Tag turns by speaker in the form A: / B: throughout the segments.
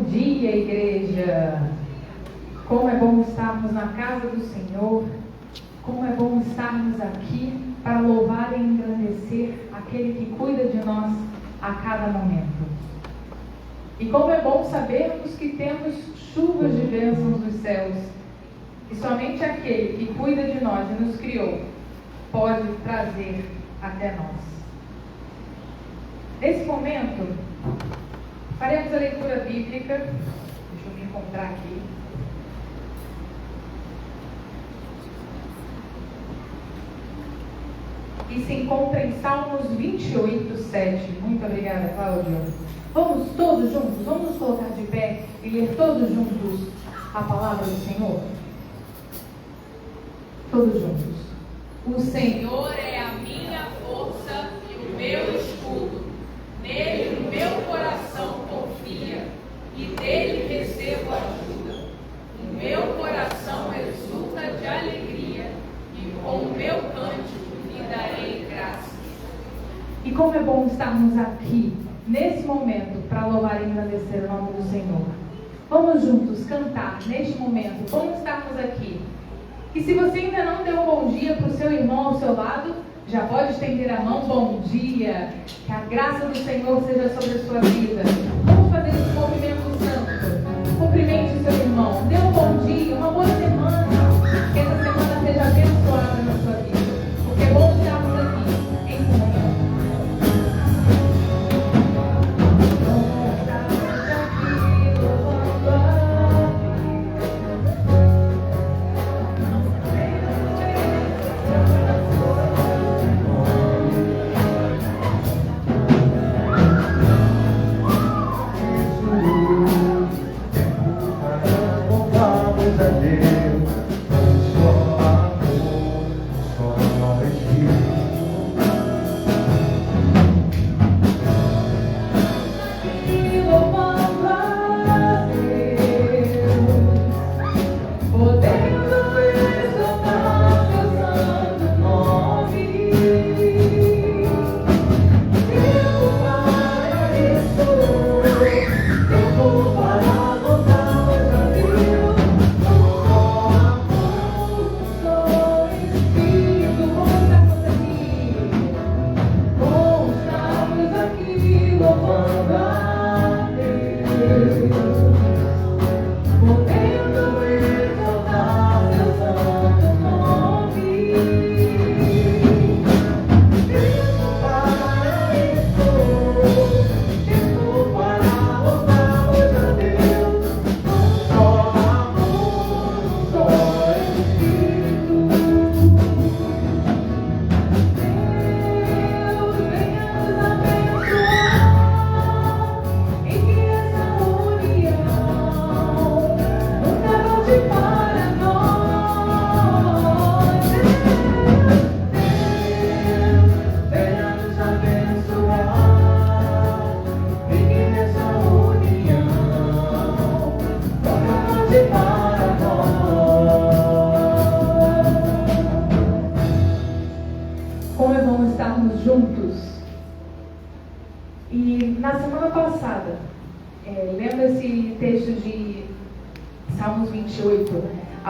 A: dia, igreja! Como é bom estarmos na casa do Senhor, como é bom estarmos aqui para louvar e engrandecer aquele que cuida de nós a cada momento. E como é bom sabermos que temos chuvas de bênçãos dos céus, e somente aquele que cuida de nós e nos criou pode trazer até nós. Nesse momento, faremos a leitura bíblica. Deixa eu me encontrar aqui. E se encontra em Salmos 28, 7. Muito obrigada, Cláudia. Vamos todos juntos, vamos nos colocar de pé e ler todos juntos a palavra do Senhor? Todos juntos. O Senhor é a minha força e o meu escudo. Nele o meu coração confia e dele recebo ajuda. O meu coração exulta de alegria e com o meu cântico lhe darei graças. E como é bom estarmos aqui, nesse momento, para louvar e engrandecer o nome do Senhor. Vamos juntos cantar neste momento, vamos estarmos aqui. E se você ainda não deu um bom dia para o seu irmão ao seu lado, já pode estender a mão. Bom dia, que a graça do Senhor seja sobre a sua vida. Vamos fazer esse movimento santo. Cumprimente o seu irmão, dê um bom dia, uma boa semana. Que essa semana seja abençoada na sua vida, porque é bom estarmos aqui em comunhão.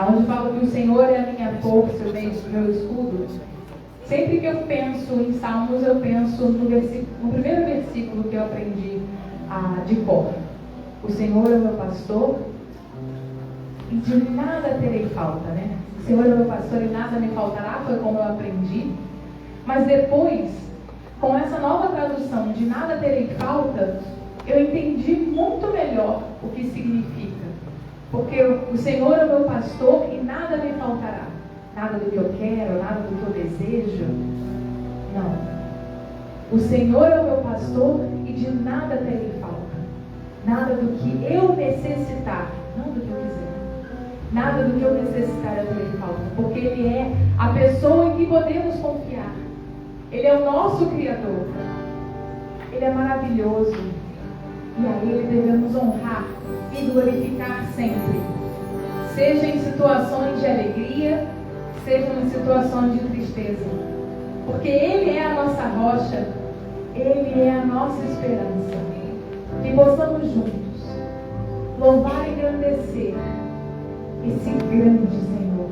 A: Onde fala que o Senhor é a minha força, o meu escudo. Sempre que eu penso em Salmos, eu penso no primeiro versículo que eu aprendi de cor. O Senhor é o meu pastor e de nada terei falta, né? O Senhor é o meu pastor e nada me faltará, foi como eu aprendi. Mas depois, com essa nova tradução de nada terei falta, eu entendi muito melhor o que significa. Porque o Senhor é o meu pastor e nada me faltará. Nada do que eu quero, nada do que eu desejo. Não. O Senhor é o meu pastor e de nada terei falta. Nada do que eu necessitar, não do que eu quiser. Nada do que eu necessitar eu terei falta. Porque Ele é a pessoa em que podemos confiar. Ele é o nosso Criador. Ele é maravilhoso. E a Ele devemos honrar e glorificar sempre, seja em situações de alegria, seja em situações de tristeza, porque Ele é a nossa rocha, Ele é a nossa esperança. Que possamos juntos louvar e engrandecer esse grande Senhor.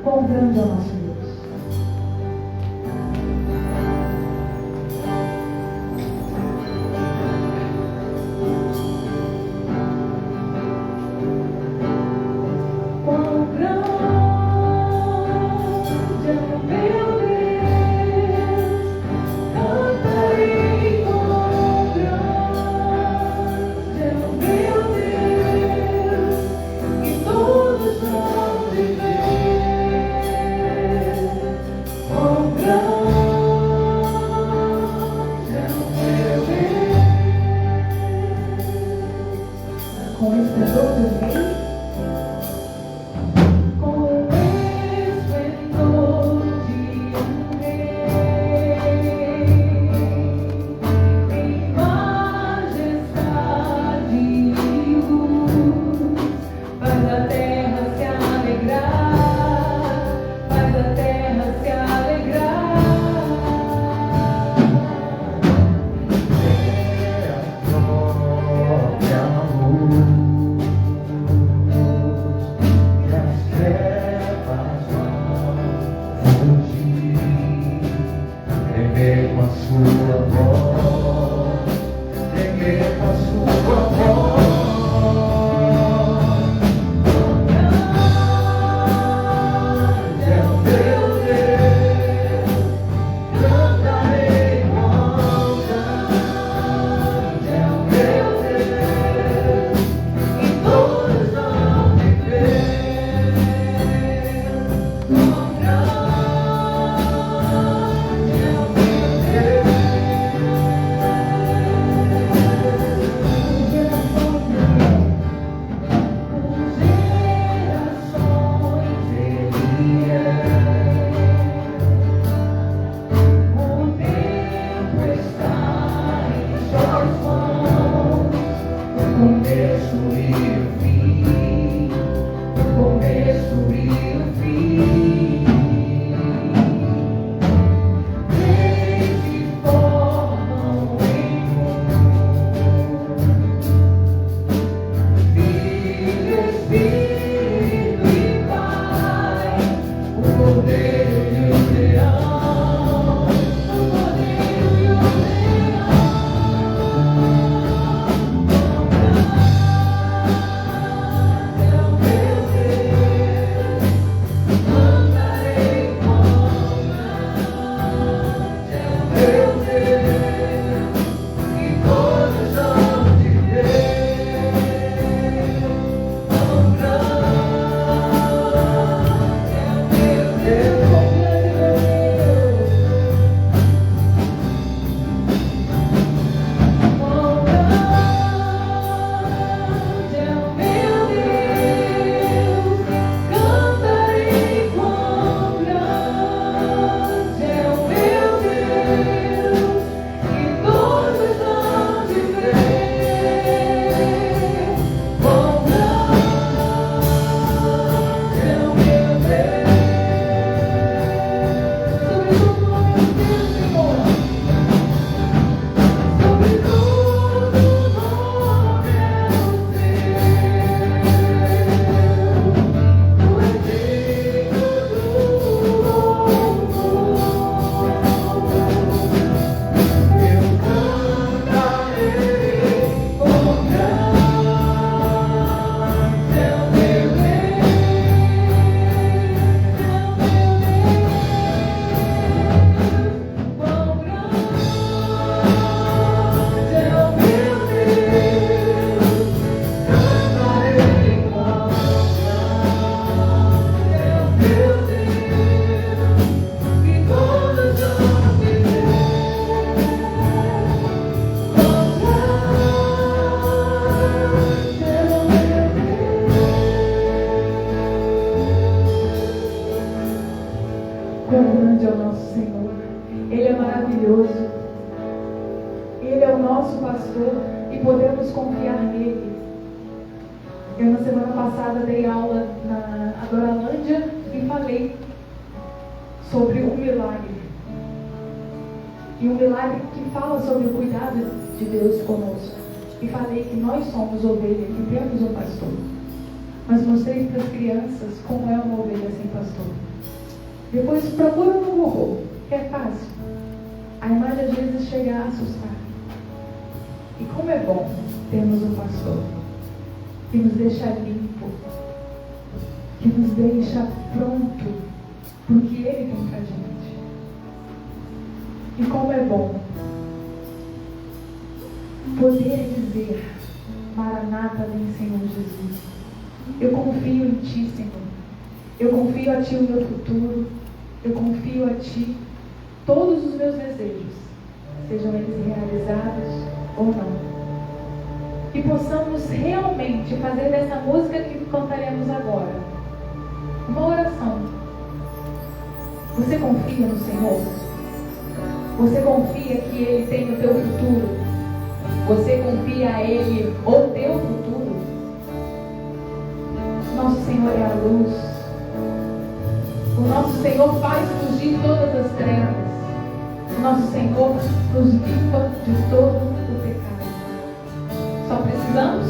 A: Quão grande é o nosso Deus.
B: Eu na semana passada dei aula na Adoralândia e falei sobre um milagre. E um milagre que fala sobre o cuidado de Deus conosco. e falei que nós somos ovelha, que temos um pastor. Mas mostrei para as crianças como é uma ovelha sem pastor. Depois procura no Google, que é fácil. A imagem às vezes chega a assustar. E como é bom termos um pastor que nos deixa limpo, que nos deixa pronto para o que Ele tem para a gente. E como é bom poder dizer: Maranata, vem Senhor Jesus. Eu confio em Ti, Senhor. Eu confio a Ti o meu futuro. Eu confio a Ti todos os meus desejos, sejam eles realizados ou não. Que possamos realmente fazer dessa música que cantaremos agora uma oração. Você confia no Senhor? Você confia que Ele tem o teu futuro? Você confia a Ele o teu futuro? Nosso Senhor é a luz. O nosso Senhor faz fugir todas as trevas. O nosso Senhor nos limpa de todo o pecado. Só precisamos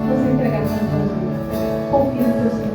B: nos entregar nas mãos dele. Confia no teu Senhor.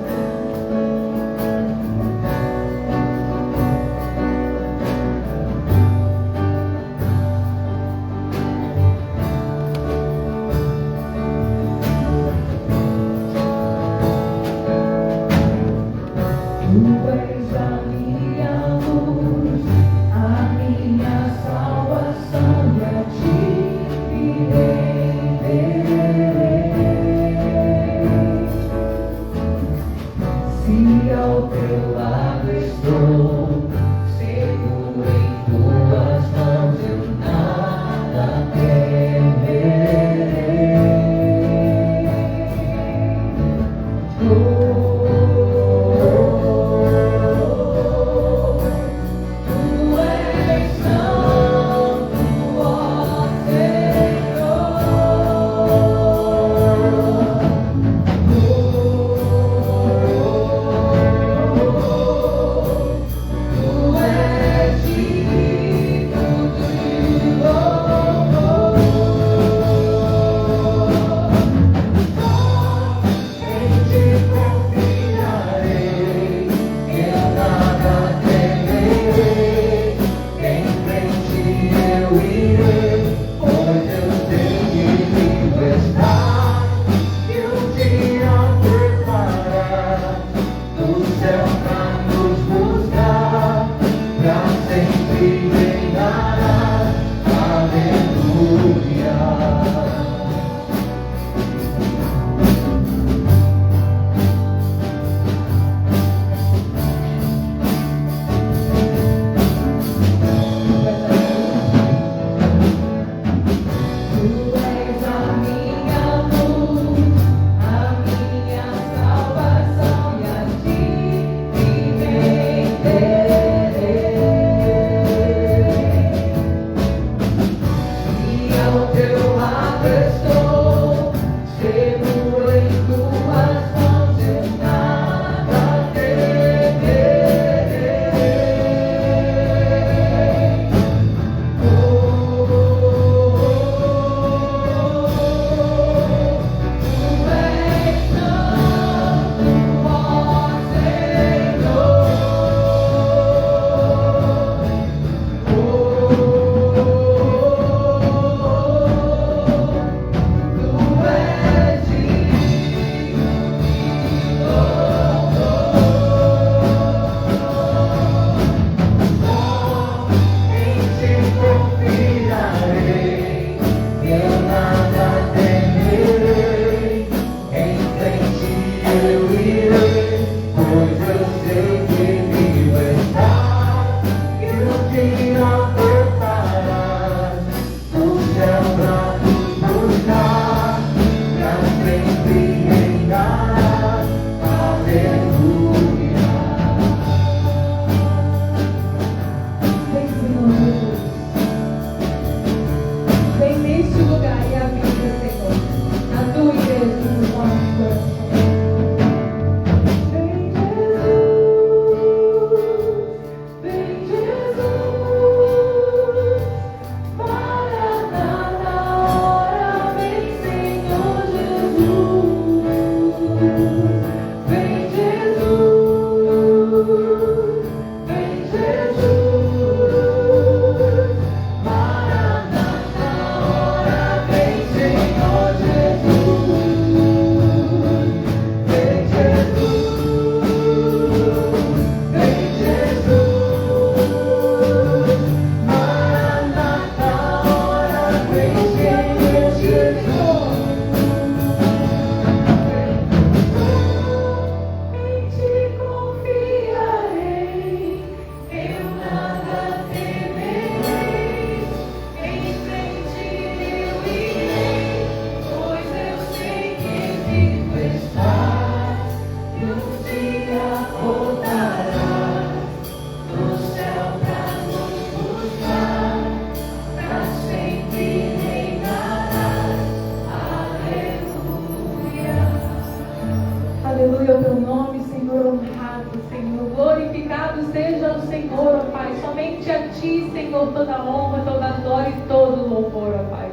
A: Senhor, ó Pai. Somente a Ti, Senhor, toda honra, toda glória e todo louvor, ó Pai.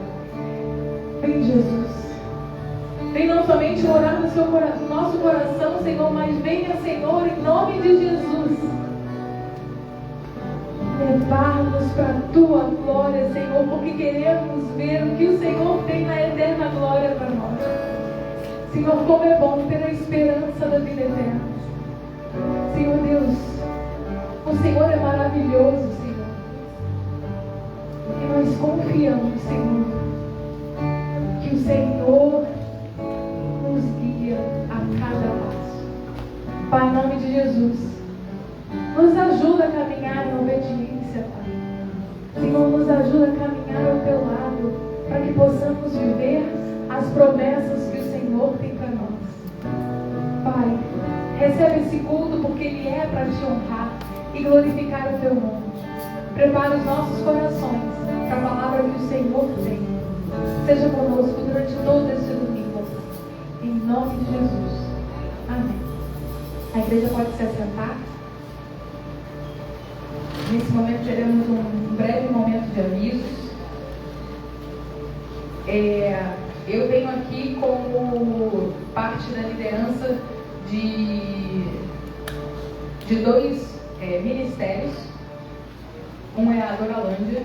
A: Vem, Jesus. Vem não somente morar no nosso coração, Senhor, mas venha, Senhor, em nome de Jesus, levar-nos para a Tua glória, Senhor, porque queremos ver o que o Senhor tem na eterna glória para nós. Senhor, como é bom ter a esperança da vida eterna. Senhor Deus, o Senhor é maravilhoso, Senhor. E nós confiamos, Senhor, que o Senhor nos guia a cada passo. Pai, em nome de Jesus, nos ajuda a caminhar em obediência, Pai. Senhor, nos ajuda a caminhar ao Teu lado, para que possamos viver as promessas que o Senhor tem para nós. Pai, recebe esse culto porque ele é para Te honrar e glorificar o Teu nome. Prepara os nossos corações para a palavra que o Senhor tem. Seja conosco durante todo esse domingo. Em nome de Jesus. Amém. A igreja pode se assentar. Nesse momento teremos um breve momento de avisos. Eu tenho aqui como parte da liderança de dois ministérios. Um é a Doralândia.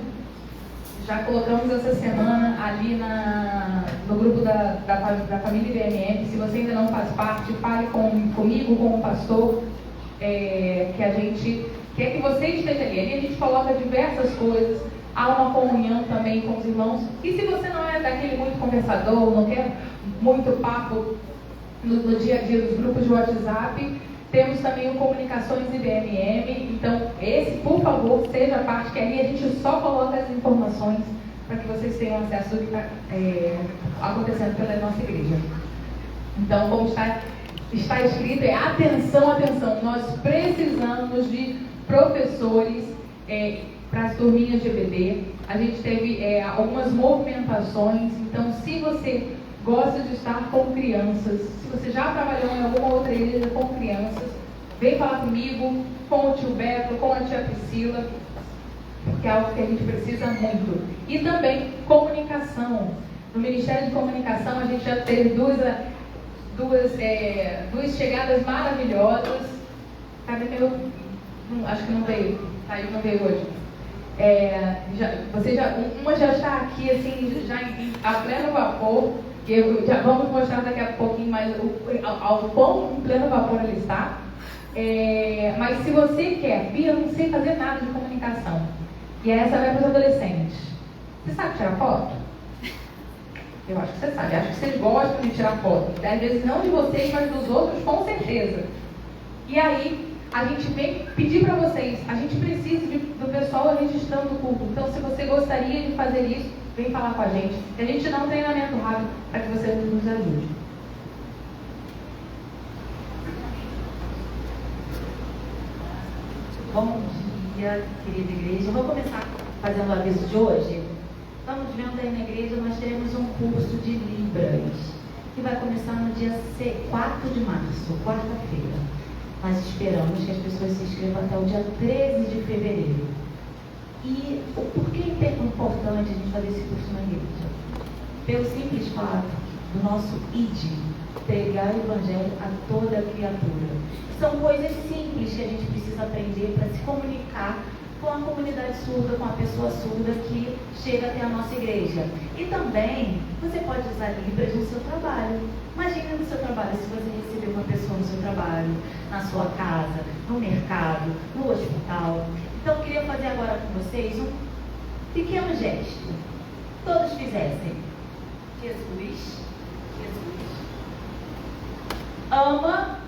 A: Já colocamos essa semana ali no grupo da família IBMM. Se você ainda não faz parte, fale comigo, com o pastor, que a gente quer que você esteja ali. Ali a gente coloca diversas coisas. Há uma comunhão também com os irmãos. E se você não é daquele muito conversador, não quer muito papo no dia a dia dos grupos de WhatsApp, temos também o Comunicações IBMM. Então, esse, por favor, seja parte, que ali a gente só coloca as informações para que vocês tenham acesso ao que está acontecendo pela nossa igreja. Então, como está escrito, atenção, atenção, nós precisamos de professores para as turminhas de EBD. A gente teve algumas movimentações. Então, se você gosta de estar com crianças, se você já trabalhou em alguma outra igreja com crianças, vem falar comigo, com o tio Beto, com a tia Priscila, porque é algo que a gente precisa muito. E também comunicação. No Ministério de Comunicação a gente já teve duas chegadas maravilhosas. Cadê meu? Acho que não veio. Saiu, não veio hoje. Uma já está aqui assim, já a pleno vapor. Já vamos mostrar daqui a pouquinho mais ao pão em pleno vapor ali está. Mas se você quer, Bia, eu não sei fazer nada de comunicação. E essa vai para os adolescentes. Você sabe tirar foto? Eu acho que você sabe. Acho que vocês gostam de tirar foto. Às vezes não de vocês, mas dos outros, com certeza. E aí, a gente vem pedir para vocês. A gente precisa do pessoal registrando o culto. Então, se você gostaria de fazer isso, vem falar com a gente. A gente dá um treinamento rápido para que você nos ajude.
C: Bom dia, querida igreja. Eu vou começar fazendo o aviso de hoje. Estamos vendo aí na igreja, nós teremos um curso de Libras, que vai começar no dia 4 de março, quarta-feira. Nós esperamos que as pessoas se inscrevam até o dia 13 de fevereiro. E por que é importante a gente fazer esse curso na igreja? Pelo simples fato do nosso ID, pregar o evangelho a toda criatura. São coisas simples que a gente precisa aprender para se comunicar com a comunidade surda, com a pessoa surda que chega até a nossa igreja. E também, você pode usar Libras no seu trabalho. Imagina no seu trabalho, se você receber uma pessoa no seu trabalho, na sua casa, no mercado, no hospital. Então, eu queria fazer agora com vocês um pequeno gesto. Todos fizessem. Jesus ama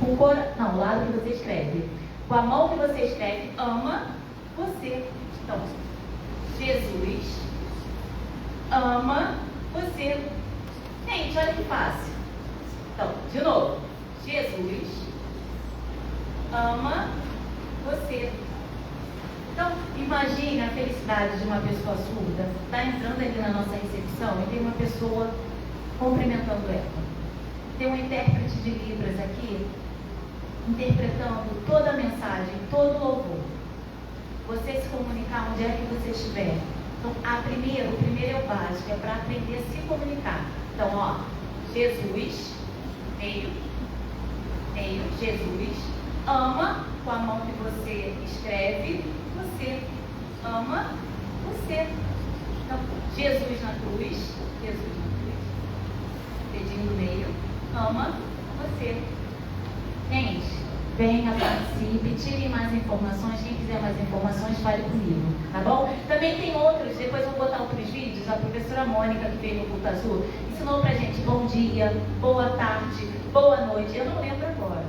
C: o lado que você escreve. Com a mão que você escreve, ama você. Então, Jesus ama você. Gente, olha que fácil. Então, de novo. Jesus ama você. Então, imagine a felicidade de uma pessoa surda. Está entrando ali na nossa recepção e tem uma pessoa cumprimentando ela. Tem um intérprete de Libras aqui. interpretando toda a mensagem, todo o louvor. Você se comunicar onde é que você estiver. Então, o primeiro é o básico, é para aprender a se comunicar. Então, ó, Jesus, meio, Jesus, ama com a mão que você escreve, você ama você. Então, Jesus na cruz, dedinho do meio, ama você. Gente, venha, participe, tirem mais informações. Quem quiser mais informações, fale comigo, tá bom? Também tem outros, depois eu vou botar outros vídeos. A professora Mônica, que veio no Culto Azul, ensinou pra gente bom dia, boa tarde, boa noite. Eu não lembro agora.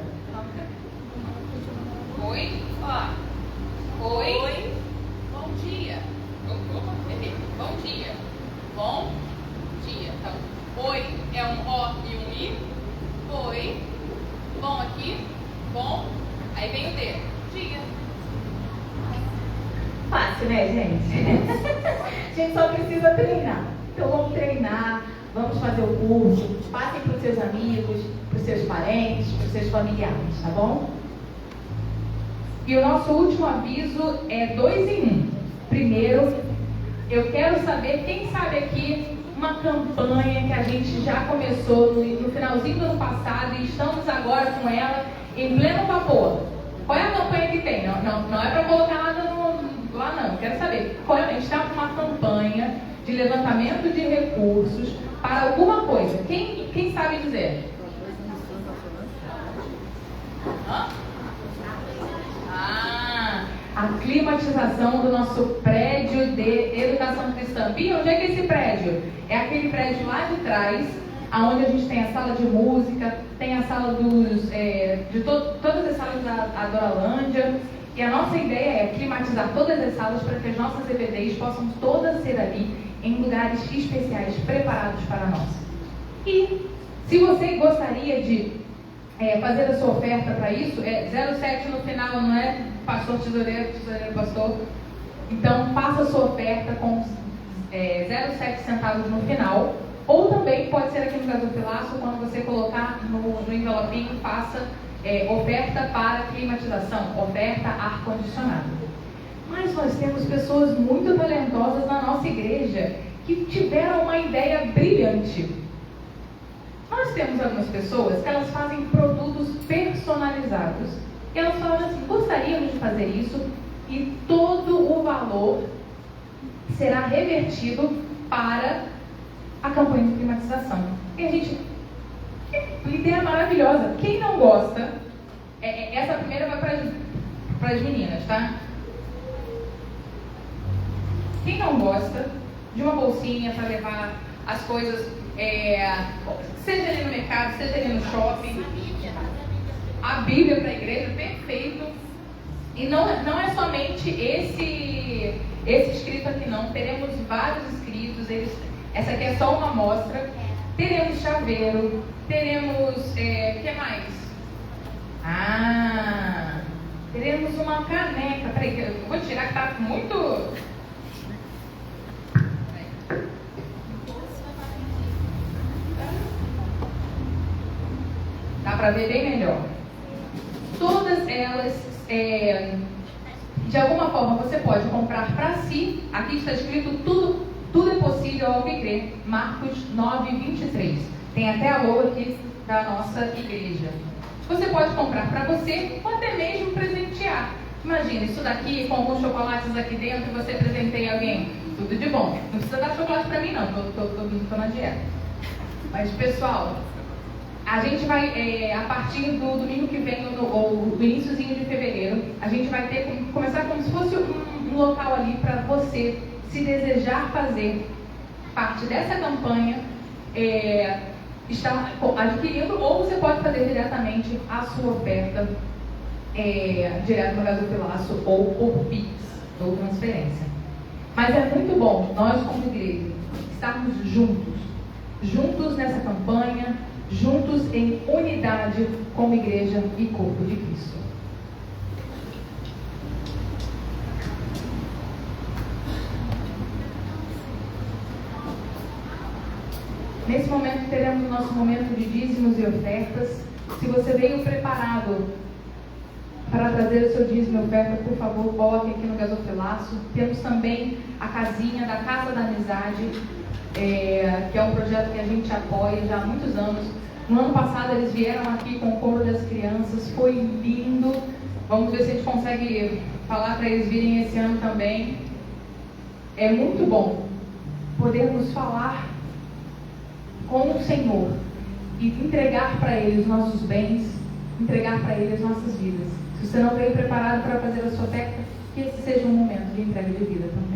D: Oi, ó. Oi. Bom dia. Bom dia. Bom dia. Então, oi é um O e um I. Oi. Bom aqui. Bom. Aí vem o D. Dia.
C: Fácil, né, gente? A gente só precisa treinar. Então vamos treinar, vamos fazer o curso. Passem para os seus amigos, para os seus parentes, para os seus familiares, tá bom?
A: E o nosso último aviso é 2 em 1. Primeiro, eu quero saber, quem sabe aqui, uma campanha que a gente já começou no finalzinho do ano passado e estamos agora com ela em pleno vapor. Qual é a campanha que tem? Não é para colocar nada lá não, quero saber. A gente está com uma campanha de levantamento de recursos para alguma coisa. Quem sabe dizer? A climatização do nosso prédio de educação cristã. Bia, onde é que é esse prédio? É aquele prédio lá de trás, onde a gente tem a sala de música, tem a sala todas as salas da Adoralândia. E a nossa ideia é climatizar todas as salas para que as nossas EBDs possam todas ser ali em lugares especiais, preparados para nós. E se você gostaria de fazer a sua oferta para isso, é 07 no final, não é pastor tesoureiro pastor. Então faça a sua oferta com 07 centavos no final, ou também pode ser aqui no gasofilaço, quando você colocar no envelopinho, faça oferta para climatização, oferta ar-condicionado. Mas nós temos pessoas muito talentosas na nossa igreja que tiveram uma ideia brilhante. Nós temos algumas pessoas que elas fazem produtos personalizados. E elas falam assim, gostaríamos de fazer isso e todo o valor será revertido para a campanha de climatização. E a gente, que ideia maravilhosa. Quem não gosta, essa primeira vai para as meninas, tá? Quem não gosta de uma bolsinha para levar as coisas, seja ali no mercado, seja ali no shopping, a Bíblia para a igreja, perfeito. E não é somente esse escrito aqui não, teremos vários escritos, essa aqui é só uma amostra. Teremos chaveiro, teremos, que mais? Teremos uma caneca, peraí, eu vou tirar que tá muito... Dá para ver bem melhor. Todas elas, de alguma forma, você pode comprar para si. Aqui está escrito tudo é possível ao que crer. Marcos 9:23. Tem até a logo aqui da nossa igreja. Você pode comprar para você ou até mesmo presentear. Imagina, isso daqui com alguns chocolates aqui dentro e você presenteia alguém. Tudo de bom. Não precisa dar chocolate para mim não, tô na dieta. Mas pessoal, a gente vai, a partir do domingo que vem, ou do iníciozinho de fevereiro, a gente vai começar como se fosse um local ali para você, se desejar fazer parte dessa campanha, estar adquirindo, ou você pode fazer diretamente a sua oferta, direto no gasofilaço ou por Pix, ou transferência. Mas é muito bom, nós como igreja, estarmos juntos nessa campanha, juntos em unidade como igreja e corpo de Cristo. Nesse momento teremos o nosso momento de dízimos e ofertas. Se você veio preparado para trazer o seu dízimo e oferta, por favor, coloquem aqui no gasofilaço. Temos também a casinha da Casa da Amizade, que é um projeto que a gente apoia já há muitos anos. No ano passado eles vieram aqui com o coro das crianças, foi lindo. Vamos ver se a gente consegue falar para eles virem esse ano também. É muito bom podermos falar com o Senhor e entregar para Ele os nossos bens, entregar para Ele as nossas vidas. Se você não veio preparado para fazer a sua oferta, que esse seja um momento de entrega de vida também.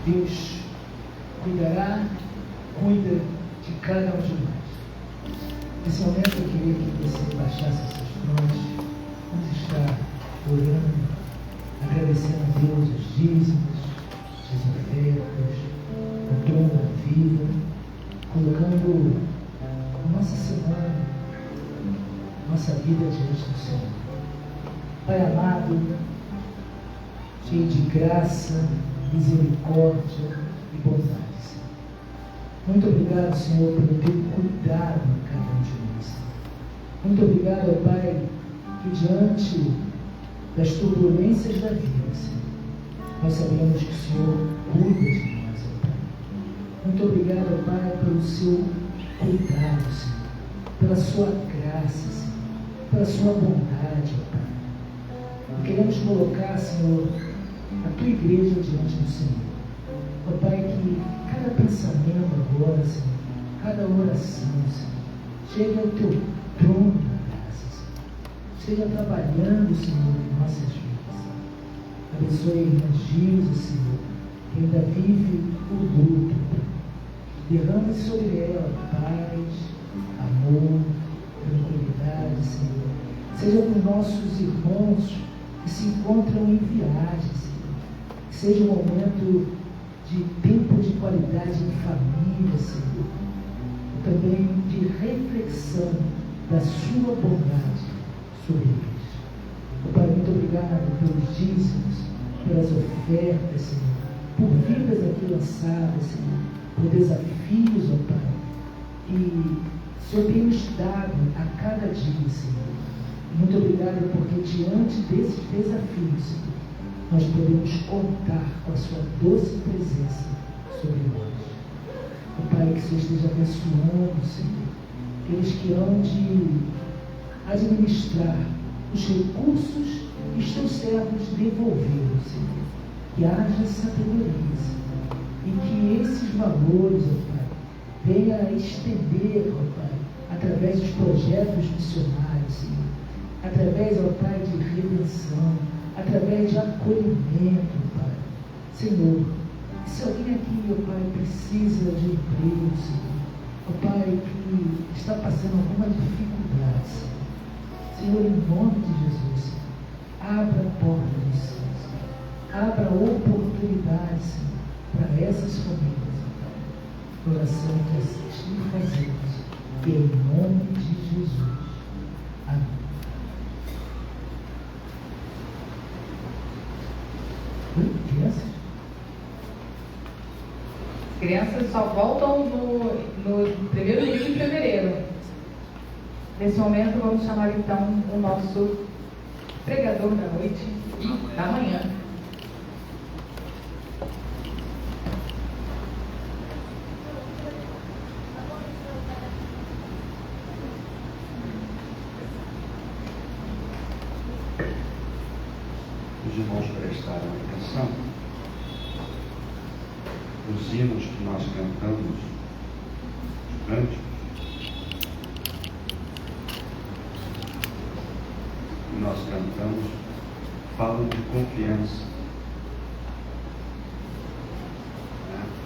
E: Deus cuidará, cuida de cada um de nós. Nesse momento eu queria que você baixasse as suas mãos. Vamos estar orando, agradecendo a Deus os dízimos, as ofertas, o dom da vida, colocando a nossa semana, nossa vida diante do Senhor. Pai amado, cheio de graça, misericórdia e bondade, Senhor. Muito obrigado, Senhor, pelo teu cuidado em cada um de nós. Muito obrigado, ó Pai, que diante das turbulências da vida, Senhor, nós sabemos que o Senhor cuida de nós, ó Pai. Muito obrigado, ó Pai, pelo seu cuidado, Senhor, pela sua graça, Senhor, pela sua bondade, ó Pai. E queremos colocar, Senhor, a tua igreja diante do Senhor. Ó Pai, que cada pensamento agora, Senhor, cada oração, Senhor, chegue ao teu trono da graça, Senhor. Esteja trabalhando, Senhor, em nossas vidas. Abençoe a irmã Gilza, Senhor, que ainda vive o luto. Derrame sobre ela paz, amor, tranquilidade, Senhor. Seja com nossos irmãos que se encontram em viagem, Senhor. Que seja um momento de tempo de qualidade em família, Senhor. E também de reflexão da sua bondade sobre eles. Oh, Pai, muito obrigado pelos dízimos, pelas ofertas, Senhor, por vidas aqui lançadas, Senhor, por desafios, ó Pai, que o Senhor tem nos dado a cada dia, Senhor. Muito obrigado porque diante desses desafios, Senhor, nós podemos contar com a sua doce presença sobre nós. Ó Pai, que o Senhor esteja abençoando, Senhor, aqueles que hão de administrar os recursos que os teus servos devolveram, Senhor. Que haja sabedoria, Senhor, e que esses valores, ó Pai, venha a estender, ó Pai, através dos projetos missionários, Senhor, através, ó Pai, de redenção, através de acolhimento, Pai. Senhor, se alguém aqui, ó Pai, precisa de emprego, Senhor, ó Pai, que está passando alguma dificuldade, Senhor, em nome de Jesus, Senhor, abra a porta dos céus, abra oportunidades, Senhor, para essas famílias, ó Pai. Oração que assim fazemos, em nome de Jesus. Amém. Crianças?
A: Crianças só voltam no primeiro dia de fevereiro. Nesse momento, vamos chamar então o nosso pregador da noite e da manhã.
F: Os irmãos prestaram atenção. Os hinos que nós cantamos, os cânticos, que nós cantamos, falam de confiança.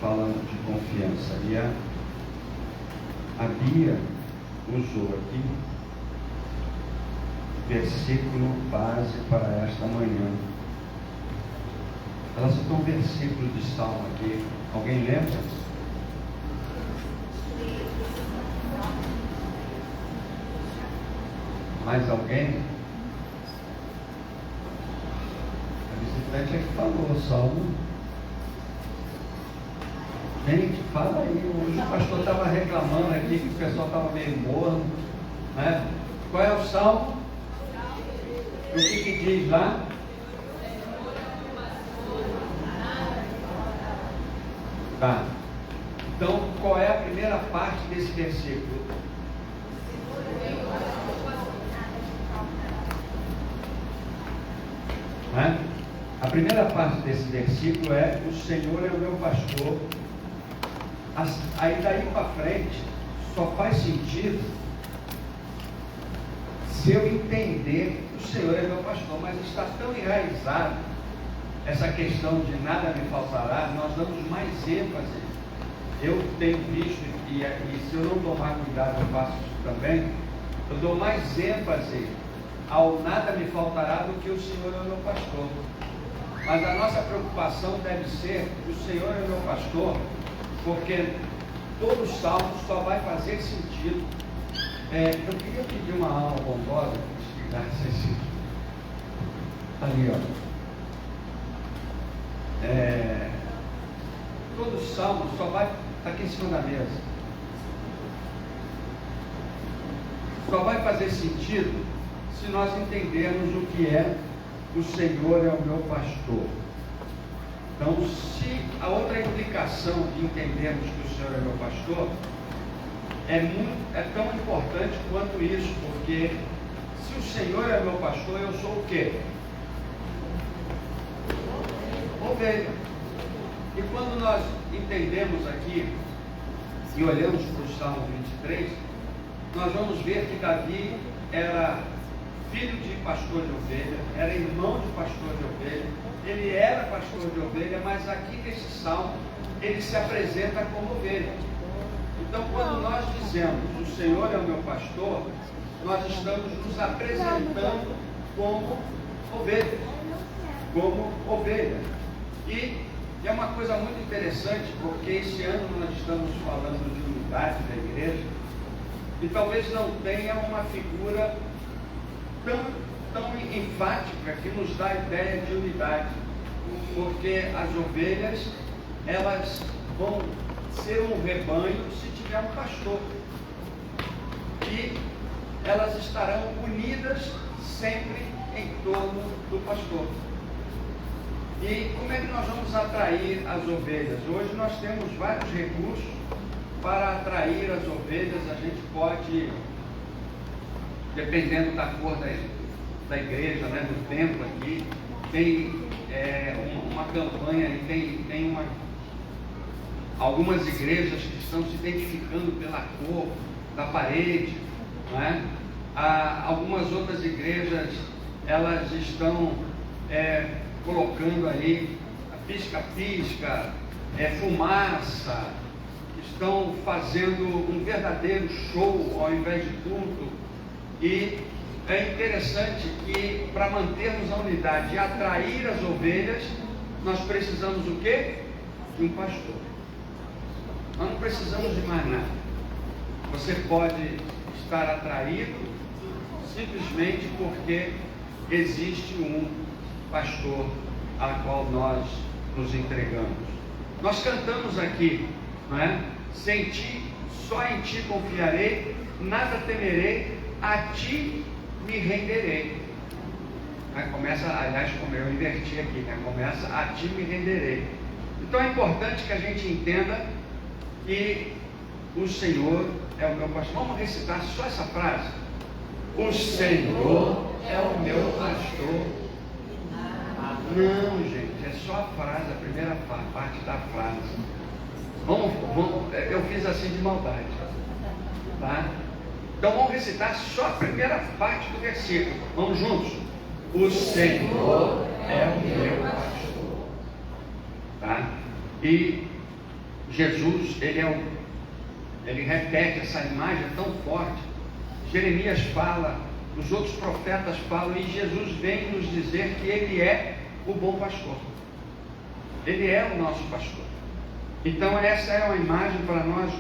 F: Falam de confiança. E a Bia usou aqui versículo base para esta manhã. Ela citou um versículo de Salmo aqui. Alguém lembra? Mais alguém? A visitante é que falou o Salmo. Gente, fala aí. Hoje o pastor estava reclamando aqui que o pessoal estava meio morno, né? Qual é o Salmo? O que diz lá? Tá. Então, qual é a primeira parte desse versículo? Né? A primeira parte desse versículo é: o Senhor é o meu pastor. Aí daí para frente só faz sentido se eu entender que o Senhor é meu pastor, mas está tão enraizado essa questão de nada me faltará, nós damos mais ênfase. Eu tenho visto, e se eu não tomar cuidado eu faço isso também, eu dou mais ênfase ao nada me faltará do que o Senhor é o meu pastor. Mas a nossa preocupação deve ser que o Senhor é o meu pastor, porque todo salmo só vai fazer sentido. Eu queria pedir uma aula bondosa que explicasse esse. Ali, ó. Todo salmo só vai. Está aqui em cima da mesa. Só vai fazer sentido se nós entendermos o que é o Senhor é o meu pastor. Então, se a outra implicação de entendermos que o Senhor é meu pastor é tão importante quanto isso, porque se o Senhor é meu pastor, eu sou o quê? Ovelha. E quando nós entendemos aqui e olhamos para o Salmo 23, nós vamos ver que Davi era filho de pastor de ovelha, era irmão de pastor de ovelha, ele era pastor de ovelha, mas aqui nesse salmo ele se apresenta como ovelha. Então, quando nós dizemos o Senhor é o meu pastor, nós estamos nos apresentando como ovelha. Como ovelha. E é uma coisa muito interessante, porque esse ano nós estamos falando de unidade da igreja, e talvez não tenha uma figura tão enfática que nos dá a ideia de unidade, porque as ovelhas, elas vão ser um rebanho se tiver um pastor, e elas estarão unidas sempre em torno do pastor. E como é que nós vamos atrair as ovelhas? Hoje nós temos vários recursos para atrair as ovelhas, a gente pode, dependendo da cor da igreja, né, do templo aqui, tem uma campanha, tem algumas igrejas que estão se identificando pela cor da parede, não é? Algumas outras igrejas, elas estão colocando ali pisca-pisca, fumaça, estão fazendo um verdadeiro show ao invés de culto. E é interessante que, para mantermos a unidade e atrair as ovelhas, nós precisamos o quê? De um pastor. Nós não precisamos de mais nada. Você pode estar atraído simplesmente porque existe um pastor a qual nós nos entregamos. Nós cantamos aqui, não é? Sem ti, só em ti confiarei, nada temerei, a ti me renderei. Começa, aliás, como eu inverti aqui, né? Começa, a ti me renderei. Então é importante que a gente entenda que o Senhor é o meu pastor. Vamos recitar só essa frase? O Senhor é o meu pastor. Não, gente, é só a frase, a primeira parte da frase. Eu fiz assim de maldade, tá? Então vamos recitar só a primeira parte do versículo. Vamos juntos? O Senhor é o meu pastor, tá? E Jesus, ele repete essa imagem tão forte. Jeremias fala, os outros profetas falam, e Jesus vem nos dizer que Ele é o bom pastor. Ele é o nosso pastor. Então essa é uma imagem para nós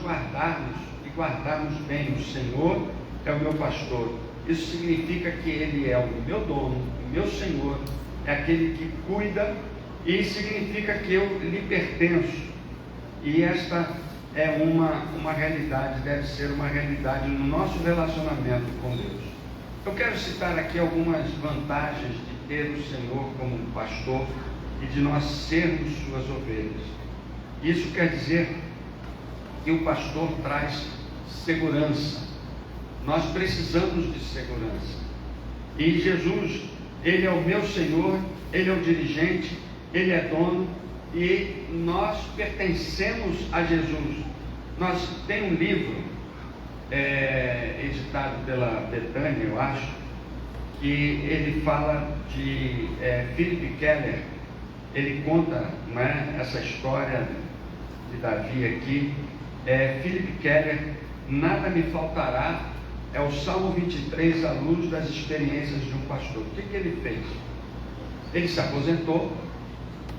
F: guardarmos bem. O Senhor é o meu pastor. Isso significa que Ele é o meu dono, o meu Senhor, é aquele que cuida, e significa que eu lhe pertenço. E esta é uma realidade, deve ser uma realidade no nosso relacionamento com Deus. Eu quero citar aqui algumas vantagens de ter o Senhor como pastor e de nós sermos suas ovelhas. Isso quer dizer que o pastor traz segurança. Nós precisamos de segurança. E Jesus, Ele é o meu Senhor, Ele é o dirigente, Ele é dono, e nós pertencemos a Jesus. Tem um livro editado pela Betânia, eu acho, que ele fala de Philip Keller. Ele conta, né, essa história de Davi aqui. Philip Keller, nada me faltará, é o Salmo 23 à luz das experiências de um pastor. O que ele fez? Ele se aposentou,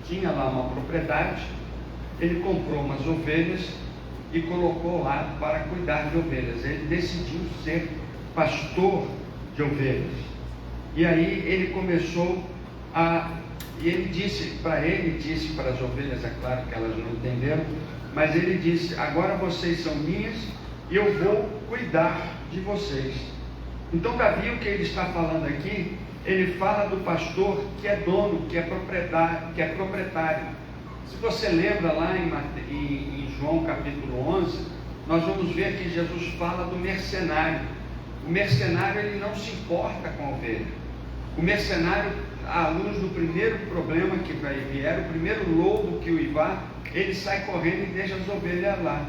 F: tinha lá uma propriedade, ele comprou umas ovelhas e colocou lá para cuidar de ovelhas. Ele decidiu ser pastor de ovelhas. E aí ele começou e ele disse para as ovelhas, é claro que elas não entenderam, mas ele disse: agora vocês são minhas e eu vou cuidar de vocês. Então Davi, o que ele está falando aqui, ele fala do pastor que é dono, que é proprietário. Se você lembra lá em João capítulo 11, nós vamos ver que Jesus fala do mercenário. O mercenário, ele não se importa com a ovelha. O mercenário, à luz do primeiro problema que vier, o primeiro lobo que o uivar, ele sai correndo e deixa as ovelhas lá.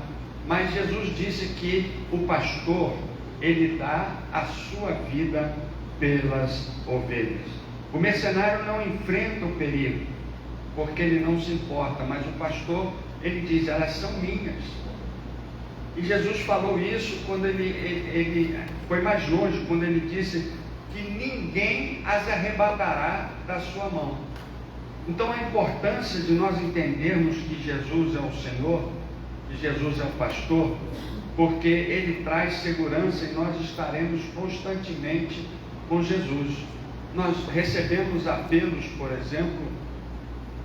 F: Mas Jesus disse que o pastor, ele dá a sua vida pelas ovelhas. O mercenário não enfrenta o perigo, porque ele não se importa, mas o pastor, ele diz: elas são minhas. E Jesus falou isso quando ele foi mais longe, quando ele disse que ninguém as arrebatará da sua mão. Então a importância de nós entendermos que Jesus é o Senhor, que Jesus é o pastor, porque Ele traz segurança e nós estaremos constantemente com Jesus. Nós recebemos apelos, por exemplo,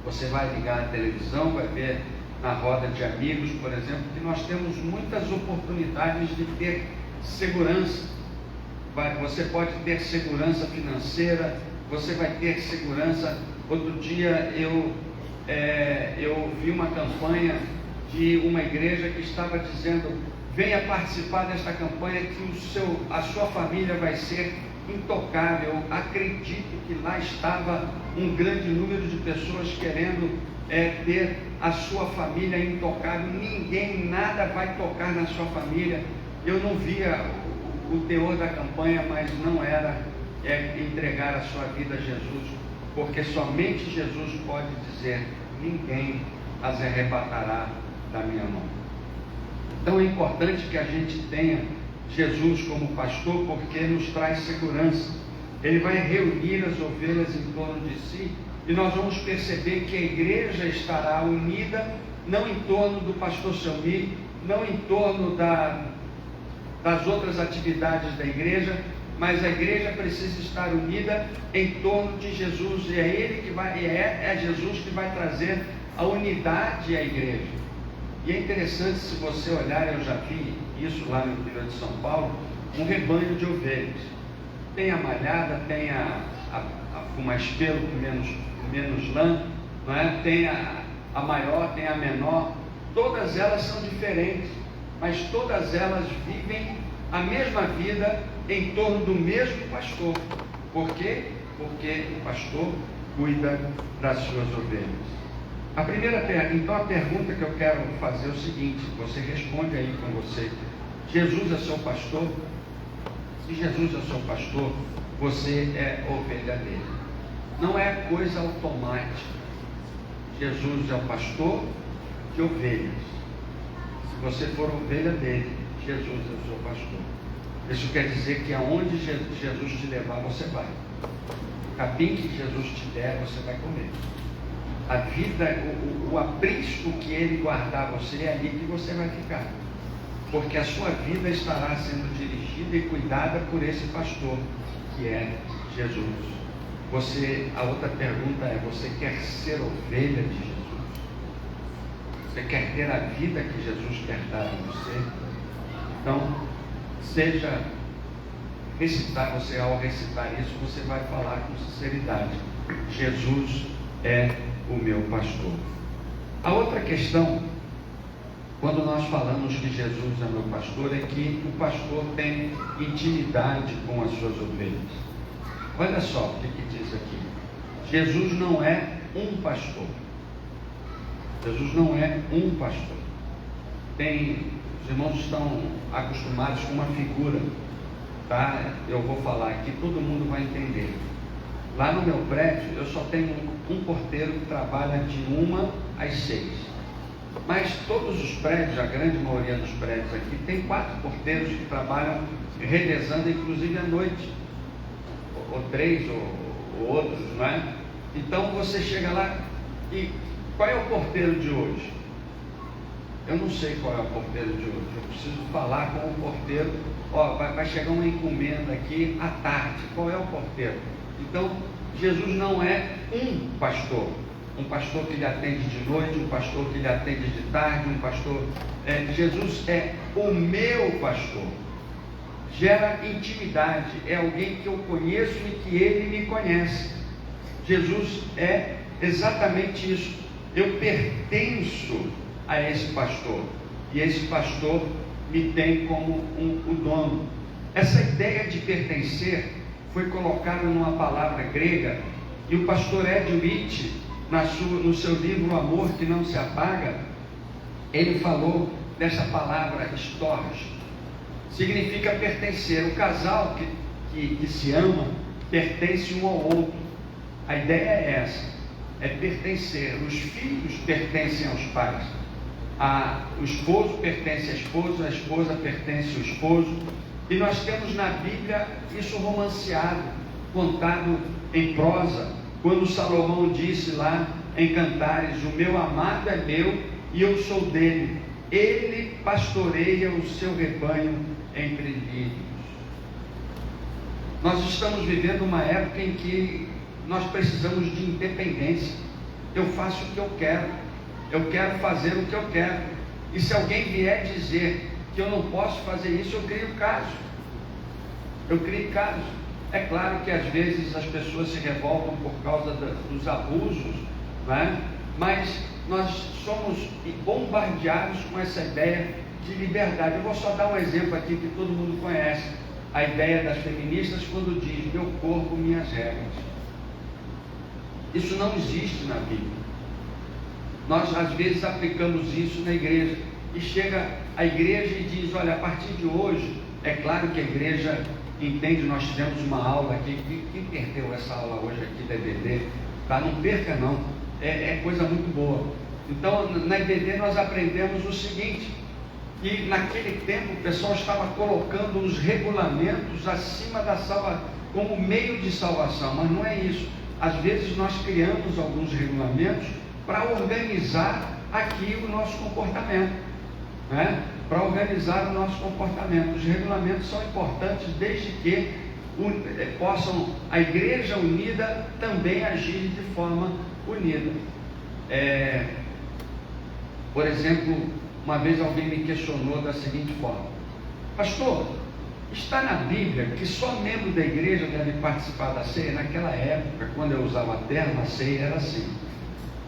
F: você vai ligar a televisão, vai ver na roda de amigos, por exemplo, que nós temos muitas oportunidades de ter segurança. Você pode ter segurança financeira, você vai ter segurança. Outro dia eu vi uma campanha de uma igreja que estava dizendo: venha participar desta campanha que a sua família vai ser intocável. Acredito que lá estava um grande número de pessoas querendo ter a sua família intocável. Ninguém, nada vai tocar na sua família. Eu não via o teor da campanha, mas não era entregar a sua vida a Jesus, porque somente Jesus pode dizer: ninguém as arrebatará da minha mão. Então é importante que a gente tenha Jesus como pastor, porque nos traz segurança. Ele vai reunir as ovelhas em torno de si, e nós vamos perceber que a igreja estará unida, não em torno do pastor Selmir, não em torno das outras atividades da igreja, mas a igreja precisa estar unida em torno de Jesus, e é Ele que vai, é Jesus que vai trazer a unidade à igreja. E é interessante, se você olhar, eu já vi isso lá no interior de São Paulo, um rebanho de ovelhas. Tem a malhada, tem a com mais pelo, com menos lã, não é? Tem a maior, tem a menor. Todas elas são diferentes, mas todas elas vivem a mesma vida em torno do mesmo pastor. Por quê? Porque o pastor cuida das suas ovelhas. Então a pergunta que eu quero fazer é o seguinte: você responde aí com você. Jesus é seu pastor? Se Jesus é seu pastor, você é ovelha dele. Não é coisa automática. Jesus é o pastor de ovelhas. Se você for ovelha dele, Jesus é o seu pastor. Isso quer dizer que aonde Jesus te levar, você vai. O capim que Jesus te der, você vai comer. A vida, o aprisco que Ele guardar você, é ali que você vai ficar. Porque a sua vida estará sendo dirigida e cuidada por esse pastor, que é Jesus. A outra pergunta é: você quer ser ovelha de Jesus? Você quer ter a vida que Jesus quer dar a você? Então, ao recitar isso, você vai falar com sinceridade: Jesus é o meu pastor. A outra questão, quando nós falamos que Jesus é meu pastor, é que o pastor tem intimidade com as suas ovelhas. Olha só o que diz aqui: Jesus não é um pastor. Jesus não é um pastor. Os irmãos estão acostumados com uma figura, tá? Eu vou falar aqui, todo mundo vai entender. Lá no meu prédio, eu só tenho um porteiro que trabalha de 1 às 6. Mas todos os prédios, a grande maioria dos prédios aqui, tem 4 porteiros que trabalham revezando, inclusive à noite. Ou 3, ou outros, não é? Então você chega lá e qual é o porteiro de hoje? Eu não sei qual é o porteiro de hoje. Eu preciso falar com o porteiro. Vai chegar uma encomenda aqui à tarde. Qual é o porteiro? Então, Jesus não é um pastor que lhe atende de noite, um pastor que lhe atende de tarde, Jesus é o meu pastor. Gera intimidade, é alguém que eu conheço e que ele me conhece. Jesus é exatamente isso. Eu pertenço a esse pastor, e esse pastor me tem como o dono. Essa ideia de pertencer foi colocada numa palavra grega, e o pastor Ed Witt, no seu livro O Amor que Não Se Apaga, ele falou dessa palavra storge. Significa pertencer. O casal que se ama pertence um ao outro. A ideia é essa, é pertencer. Os filhos pertencem aos pais, o esposo pertence à esposa, a esposa pertence ao esposo. E nós temos na Bíblia isso romanceado, contado em prosa, quando Salomão disse lá em Cantares: o meu amado é meu e eu sou dele, ele pastoreia o seu rebanho entre lírios. Nós estamos vivendo uma época em que nós precisamos de independência. Eu faço o que eu quero fazer o que eu quero, e se alguém vier dizer que eu não posso fazer isso, eu crio caso. É claro que às vezes as pessoas se revoltam por causa dos abusos, não é? Mas nós somos bombardeados com essa ideia de liberdade. Eu vou só dar um exemplo aqui que todo mundo conhece, a ideia das feministas quando diz: meu corpo, minhas regras. Isso não existe na Bíblia. Nós às vezes aplicamos isso na igreja, e chega a igreja e diz: olha, a partir de hoje, é claro que a igreja entende, nós tivemos uma aula aqui, quem perdeu essa aula hoje aqui da EBD, tá? Não perca não, é coisa muito boa. Então na EBD nós aprendemos o seguinte, que naquele tempo o pessoal estava colocando os regulamentos acima da salvação, como meio de salvação, mas não é isso. Às vezes nós criamos alguns regulamentos para organizar aqui o nosso comportamento, né? Para organizar o nosso comportamento. Os regulamentos são importantes desde que possam a igreja unida também agir de forma unida. Por exemplo, uma vez alguém me questionou da seguinte forma: pastor, está na Bíblia que só membro da igreja deve participar da ceia? Naquela época, quando eu usava terno, a ceia era assim,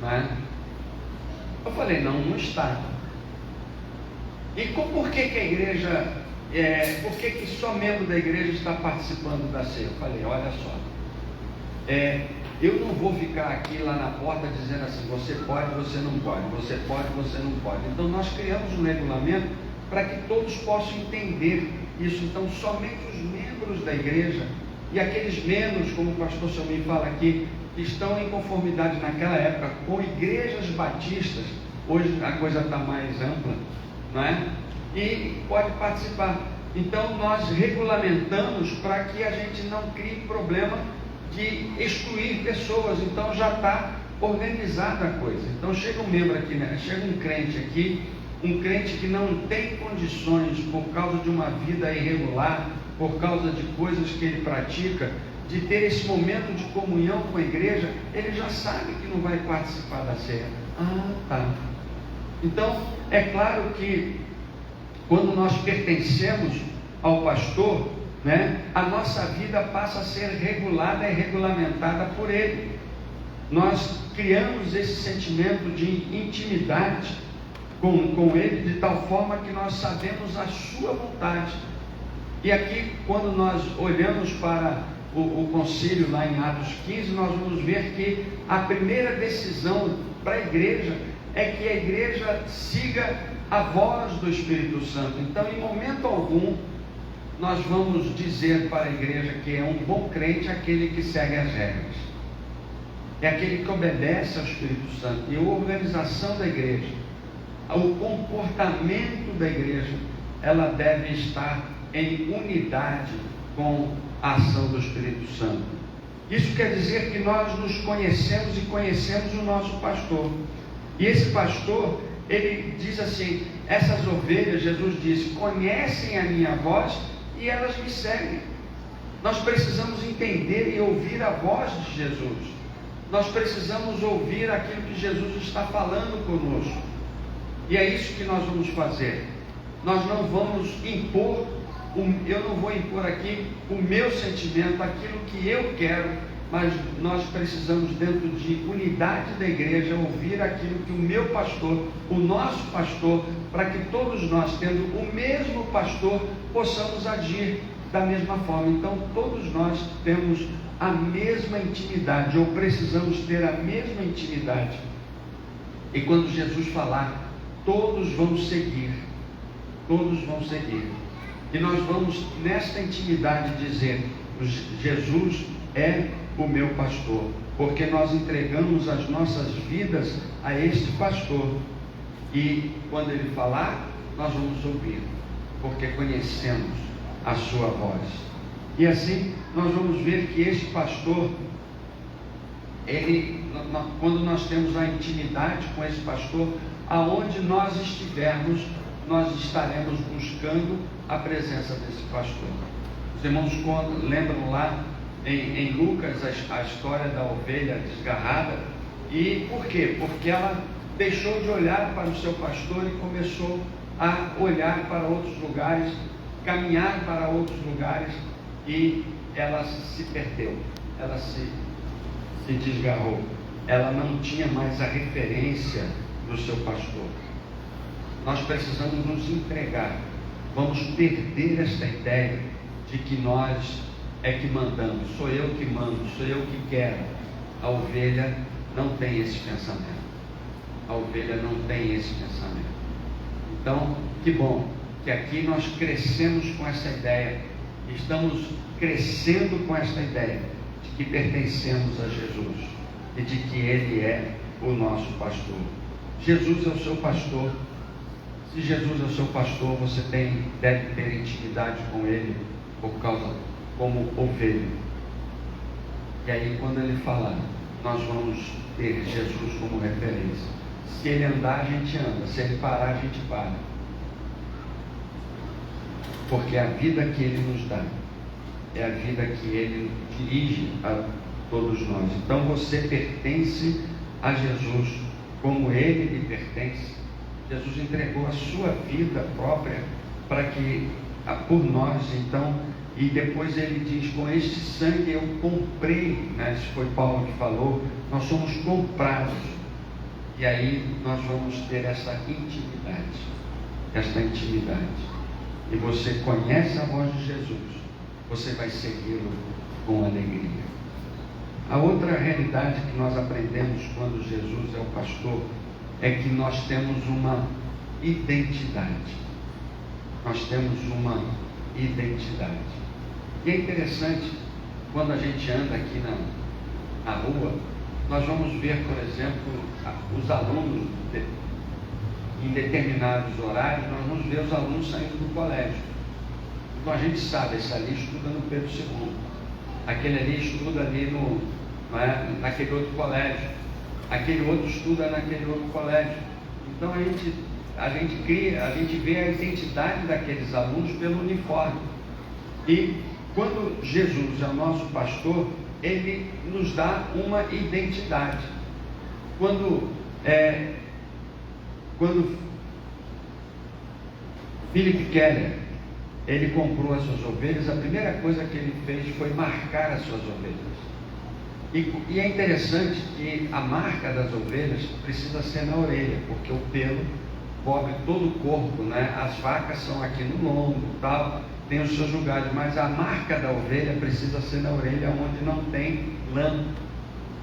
F: né? Eu falei: não está. E por que a igreja, por que só membro da igreja está participando da ceia? Eu falei: olha só, eu não vou ficar aqui lá na porta dizendo assim: você pode, você não pode, você pode, você não pode. Então nós criamos um regulamento para que todos possam entender isso. Então somente os membros da igreja, e aqueles membros, como o pastor Samir fala aqui, que estão em conformidade naquela época com igrejas batistas, hoje a coisa está mais ampla, não é? E pode participar. Então nós regulamentamos para que a gente não crie problema de excluir pessoas. Então já está organizada a coisa. Então chega um membro aqui, né? Chega um crente aqui, um crente que não tem condições, por causa de uma vida irregular, por causa de coisas que ele pratica, de ter esse momento de comunhão com a igreja, ele já sabe que não vai participar da ceia. Ah, tá. Então, é claro que quando nós pertencemos ao pastor, né, a nossa vida passa a ser regulada e regulamentada por ele. Nós criamos esse sentimento de intimidade com ele, de tal forma que nós sabemos a sua vontade. E aqui, quando nós olhamos para o concílio lá em Atos 15, nós vamos ver que a primeira decisão para a igreja é que a igreja siga a voz do Espírito Santo. Então, em momento algum, nós vamos dizer para a igreja que é um bom crente aquele que segue as regras, é aquele que obedece ao Espírito Santo. E a organização da igreja, o comportamento da igreja, ela deve estar em unidade com a ação do Espírito Santo. Isso quer dizer que nós nos conhecemos e conhecemos o nosso pastor. E esse pastor, ele diz assim: essas ovelhas, Jesus disse, conhecem a minha voz e elas me seguem. Nós precisamos entender e ouvir a voz de Jesus. Nós precisamos ouvir aquilo que Jesus está falando conosco. E é isso que nós vamos fazer. Nós não vamos impor, eu não vou impor aqui o meu sentimento, aquilo que eu quero, mas nós precisamos, dentro de unidade da igreja, ouvir aquilo que o meu pastor, o nosso pastor, para que todos nós, tendo o mesmo pastor, possamos agir da mesma forma. Então todos nós temos a mesma intimidade, ou precisamos ter a mesma intimidade. E quando Jesus falar, todos vão seguir, todos vão seguir. E nós vamos nesta intimidade dizer: Jesus é o meu pastor, porque nós entregamos as nossas vidas a este pastor. E quando ele falar, nós vamos ouvir, porque conhecemos a sua voz. E assim nós vamos ver que este pastor, quando nós temos a intimidade com esse pastor, aonde nós estivermos, nós estaremos buscando a presença desse pastor. Os irmãos lembram lá em Lucas a história da ovelha desgarrada. E por quê? Porque ela deixou de olhar para o seu pastor e começou a olhar para outros lugares, caminhar para outros lugares, e ela se perdeu, ela se desgarrou. Ela não tinha mais a referência do seu pastor. Nós precisamos nos entregar. Vamos perder esta ideia de que nós é que mandamos, sou eu que mando, sou eu que quero. A ovelha não tem esse pensamento. A ovelha não tem esse pensamento. Então, que bom que aqui nós crescemos com essa ideia, estamos crescendo com essa ideia de que pertencemos a Jesus e de que Ele é o nosso pastor. Jesus é o seu pastor. Se Jesus é o seu pastor, você deve ter intimidade com Ele como ovelha. E aí, quando Ele falar, nós vamos ter Jesus como referência. Se Ele andar, a gente anda. Se Ele parar, a gente para. Porque a vida que Ele nos dá é a vida que Ele dirige a todos nós. Então você pertence a Jesus como Ele lhe pertence. Jesus entregou a sua vida própria para que, por nós, então, e depois Ele diz, com este sangue eu comprei, né? Isso foi Paulo que falou, nós somos comprados. E aí nós vamos ter essa intimidade. E você conhece a voz de Jesus, você vai segui-lo com alegria. A outra realidade que nós aprendemos quando Jesus é o pastor é que nós temos uma identidade. Nós temos uma identidade. E é interessante, quando a gente anda aqui na rua, nós vamos ver, por exemplo, os alunos, em determinados horários, nós vamos ver os alunos saindo do colégio. Então a gente sabe, esse ali estuda no Pedro II, aquele ali estuda ali naquele outro colégio, aquele outro estuda naquele outro colégio. Então a gente vê a identidade daqueles alunos pelo uniforme. E quando Jesus é o nosso pastor, Ele nos dá uma identidade. Quando Philip Keller, ele comprou as suas ovelhas, a primeira coisa que ele fez foi marcar as suas ovelhas. E é interessante que a marca das ovelhas precisa ser na orelha, porque o pelo cobre todo o corpo, né? As vacas são aqui no lombo, tal, tem os seus lugares, mas a marca da ovelha precisa ser na orelha, onde não tem lã.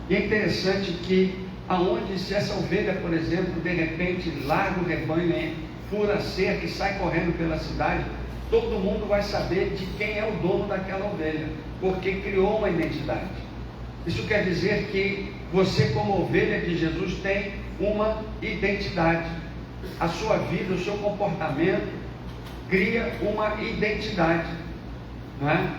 F: E é interessante que se essa ovelha, por exemplo, de repente larga o rebanho, fura a cerca e sai correndo pela cidade, todo mundo vai saber de quem é o dono daquela ovelha, porque criou uma identidade. Isso quer dizer que você, como ovelha de Jesus, tem uma identidade. A sua vida, o seu comportamento cria uma identidade, não é?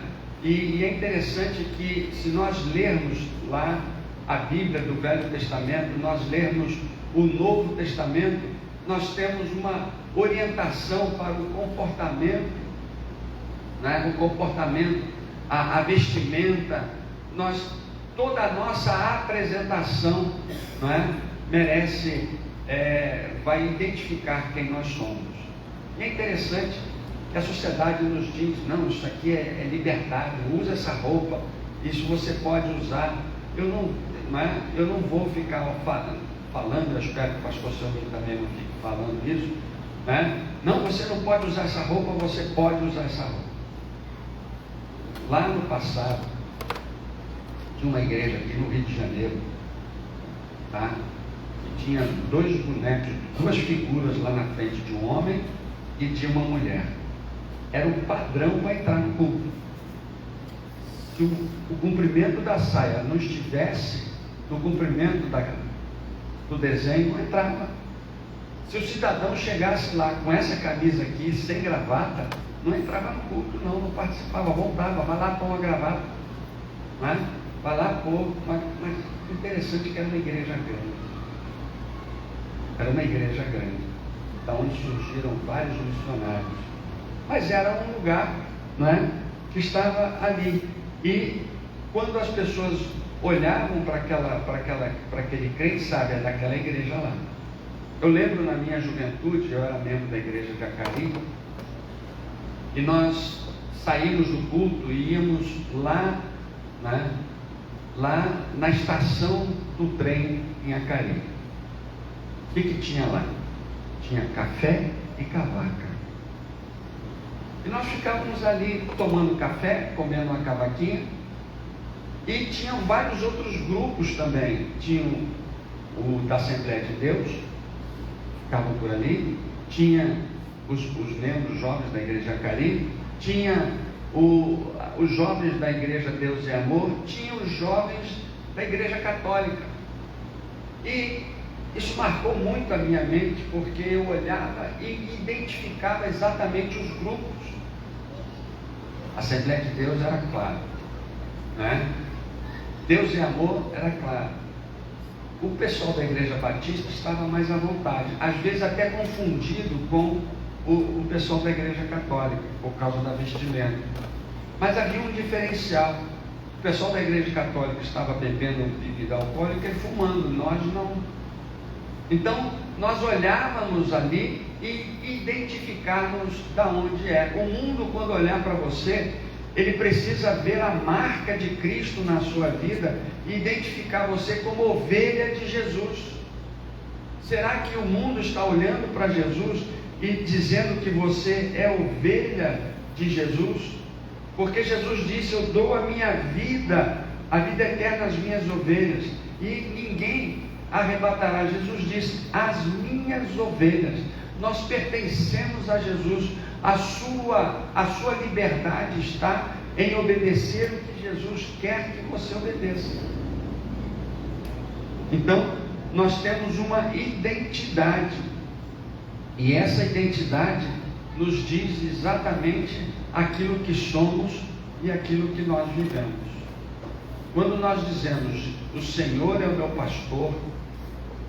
F: E é interessante que, se nós lermos lá a Bíblia do Velho Testamento, nós lermos o Novo Testamento, nós temos uma orientação para o comportamento, né? O comportamento, a vestimenta, toda a nossa apresentação, não é? Vai identificar quem nós somos. E é interessante que a sociedade nos diz, não, isso aqui é liberdade, usa essa roupa, isso você pode usar. Eu não vou ficar falando, eu espero que o pastor Silvio também não fique falando isso, né? Não, você não pode usar essa roupa, você pode usar essa roupa. Lá no passado, tinha uma igreja aqui no Rio de Janeiro, tá? E tinha dois bonecos, duas figuras lá na frente, de um homem e de uma mulher. Era o padrão para entrar no culto. Se o comprimento da saia não estivesse no comprimento do desenho, não entrava. Se o cidadão chegasse lá com essa camisa aqui, sem gravata, não entrava no culto, não participava, voltava, vai lá pôr uma gravata, né? Vai lá pôr, mas interessante que era uma igreja grande. Era uma igreja grande, da onde surgiram vários missionários. Mas era um lugar, não é, que estava ali. E quando as pessoas olhavam para aquele crente, sabe, é daquela igreja lá. Eu lembro na minha juventude, eu era membro da igreja de Acari, e nós saímos do culto e íamos lá, né, lá na estação do trem em Acari. O que tinha lá? Tinha café e cavaca. E nós ficávamos ali tomando café, comendo uma cavaquinha, e tinham vários outros grupos também. Tinha o da Assembleia de Deus, ficavam por ali, tinha os membros jovens da Igreja Jacari, tinha os jovens da Igreja Deus e Amor, tinha os jovens da Igreja Católica. E isso marcou muito a minha mente, porque eu olhava e identificava exatamente os grupos. A Assembleia de Deus era claro, né? Deus e Amor era claro. O pessoal da Igreja Batista estava mais à vontade, às vezes até confundido com o pessoal da Igreja Católica, por causa da vestimenta. Mas havia um diferencial. O pessoal da Igreja Católica estava bebendo bebida alcoólica e fumando, nós não. Então, nós olhávamos ali e identificávamos da onde é. O mundo, quando olhar para você, ele precisa ver a marca de Cristo na sua vida e identificar você como ovelha de Jesus. Será que o mundo está olhando para Jesus e dizendo que você é ovelha de Jesus? Porque Jesus disse: eu dou a minha vida, a vida eterna às minhas ovelhas, e ninguém arrebatará. Jesus disse: as minhas ovelhas. Nós pertencemos a Jesus. A sua liberdade está em obedecer o que Jesus quer que você obedeça. Então, nós temos uma identidade, e essa identidade nos diz exatamente aquilo que somos e aquilo que nós vivemos. Quando nós dizemos: o Senhor é o meu pastor,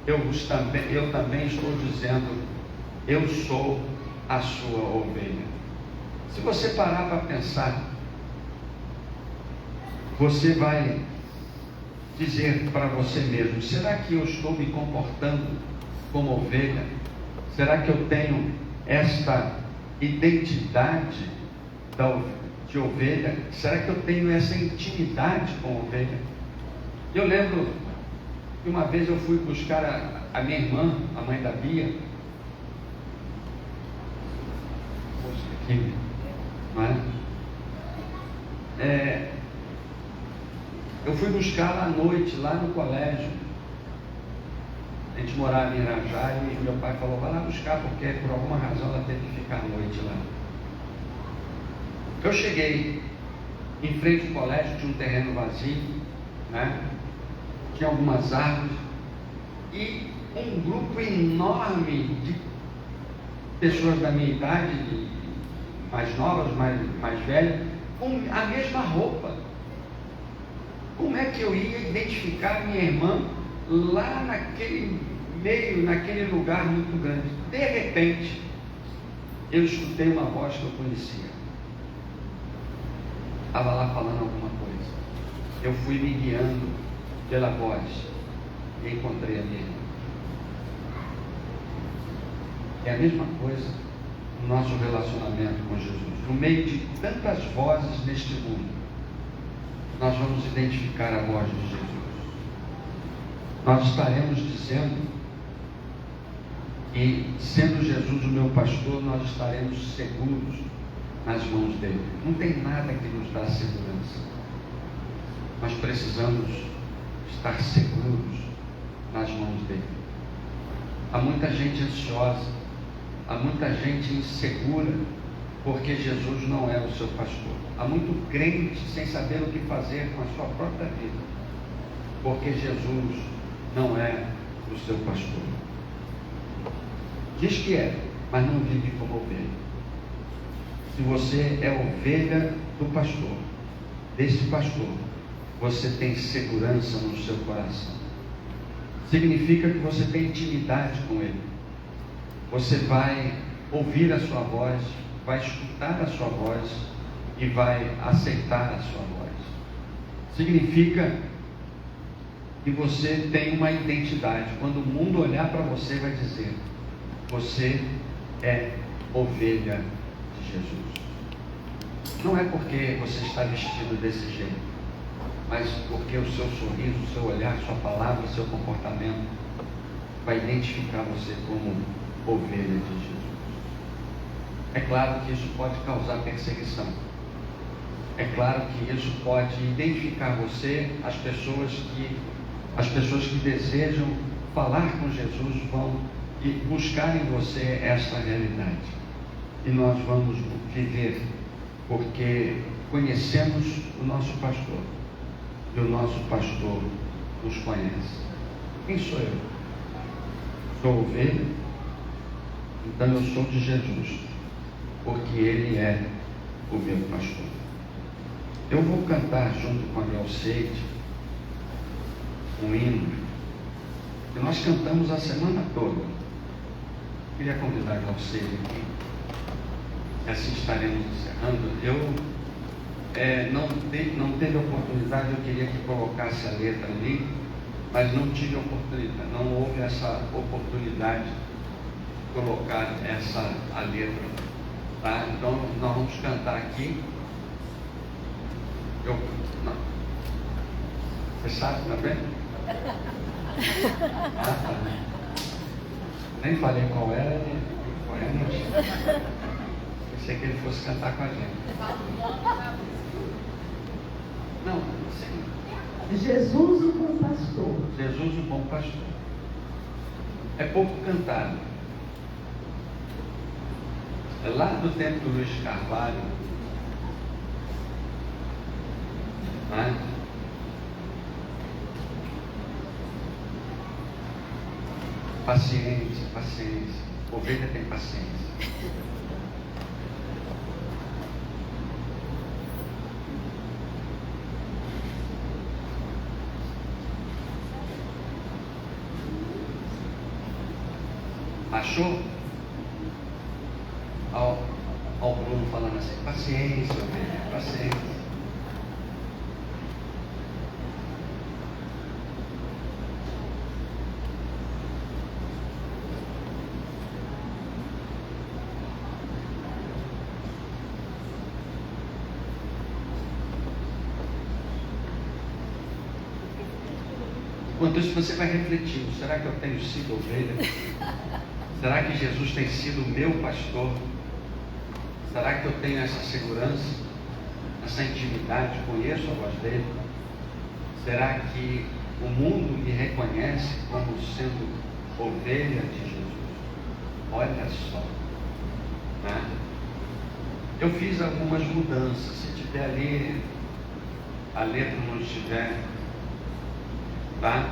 F: eu também estou dizendo: eu sou a sua ovelha. Se você parar para pensar, você vai dizer para você mesmo: será que eu estou me comportando como ovelha? Será que eu tenho esta identidade de ovelha? Será que eu tenho essa intimidade com a ovelha? Eu lembro que uma vez eu fui buscar a minha irmã, a mãe da Bia, não é? Eu fui buscá-la à noite, lá no colégio. A gente morava em Irajá e meu pai falou: vai lá buscar, porque por alguma razão ela teve que ficar à noite lá. Eu cheguei em frente ao colégio, tinha um terreno vazio, né? Tinha algumas árvores e um grupo enorme de pessoas da minha idade, mais novas, mais velhas, com a mesma roupa. Como é que eu ia identificar minha irmã lá naquele meio, naquele lugar muito grande? De repente, eu escutei uma voz que eu conhecia. Estava lá falando alguma coisa. Eu fui me guiando pela voz e encontrei a minha irmã. É a mesma coisa no nosso relacionamento com Jesus. No meio de tantas vozes neste mundo, nós vamos identificar a voz de Jesus. Nós estaremos dizendo, e sendo Jesus o meu pastor, nós estaremos seguros nas mãos dele. Não tem nada que nos dá segurança. Nós precisamos estar seguros nas mãos dele. Há muita gente ansiosa, há muita gente insegura, porque Jesus não é o seu pastor. Há muito crente sem saber o que fazer com a sua própria vida, porque Jesus não é o seu pastor. Diz que é, mas não vive como ovelha. Se você é ovelha do pastor, desse pastor, você tem segurança no seu coração. Significa que você tem intimidade com ele. Você vai ouvir a sua voz, vai escutar a sua voz e vai aceitar a sua voz. Significa que você tem uma identidade. Quando o mundo olhar para você, vai dizer: você é ovelha de Jesus. Não é porque você está vestido desse jeito, mas porque o seu sorriso, o seu olhar, sua palavra, o seu comportamento vai identificar você como ovelha de Jesus. É claro que isso pode causar perseguição. É claro que isso pode identificar você, as pessoas que desejam falar com Jesus vão buscar em você essa realidade. E nós vamos viver, porque conhecemos o nosso pastor. E o nosso pastor nos conhece. Quem sou eu? Sou ovelha? Então eu sou de Jesus, porque Ele é o meu pastor. Eu vou cantar junto com a Glauceide um hino que nós cantamos a semana toda. Queria convidar a Glauceide aqui, e assim estaremos encerrando. Eu não teve oportunidade, eu queria que colocasse a letra ali, mas não tive oportunidade, não houve essa oportunidade de colocar a letra, tá? Então nós vamos cantar aqui. Não. Você sabe também? Tá. Nem falei qual era, nem qual era. Pensei que ele fosse cantar com a gente. Não, sim.
B: Jesus, o bom pastor.
F: Jesus, o bom pastor. É pouco cantado. É lá do tempo do Luiz Carvalho. Né? Paciência, paciência. Ovelha tem paciência. Achou? Ao Bruno falando assim, paciência, ovelha, paciência. Enquanto isso você vai refletindo, será que eu tenho sido ovelha? Será que Jesus tem sido o meu pastor? Será que eu tenho essa segurança, essa intimidade, conheço a voz dele? Será que o mundo me reconhece como sendo ovelha de Jesus? Olha só, né? Eu fiz algumas mudanças. Se tiver ali, a letra não estiver, tá?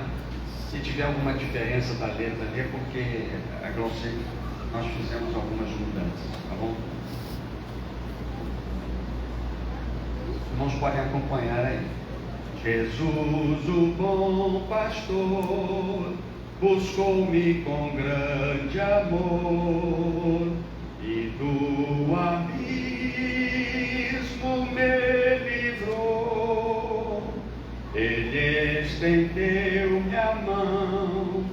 F: Se tiver alguma diferença da letra ali, é porque a Glauceide, nós fizemos algumas mudanças, tá bom? Os irmãos podem acompanhar aí. Jesus, o bom pastor, buscou-me com grande amor, e do abismo me livrou. Ele estendeu-me a mão,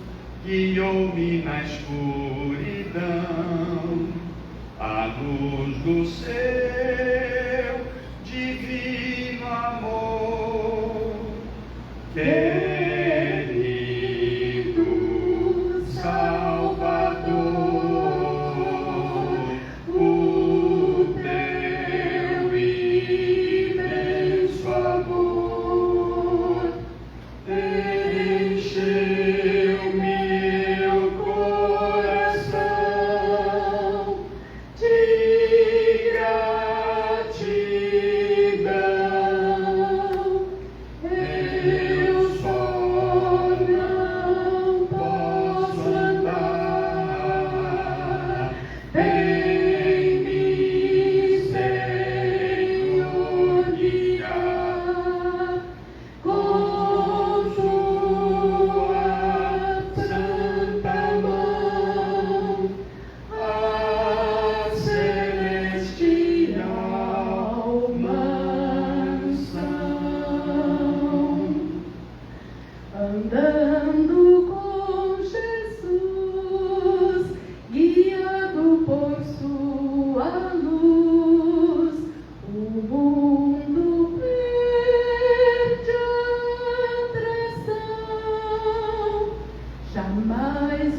F: guiou-me na escuridão, à luz do seu divino amor. Querido Salvador, o teu imenso amor encheu meu coração de gratidão. Eu só não posso andar em mim, Senhor, guiar com tua santa mão a celestial mansão. Andando com Jesus, guiado por sua luz, o mundo perde a atração. Jamais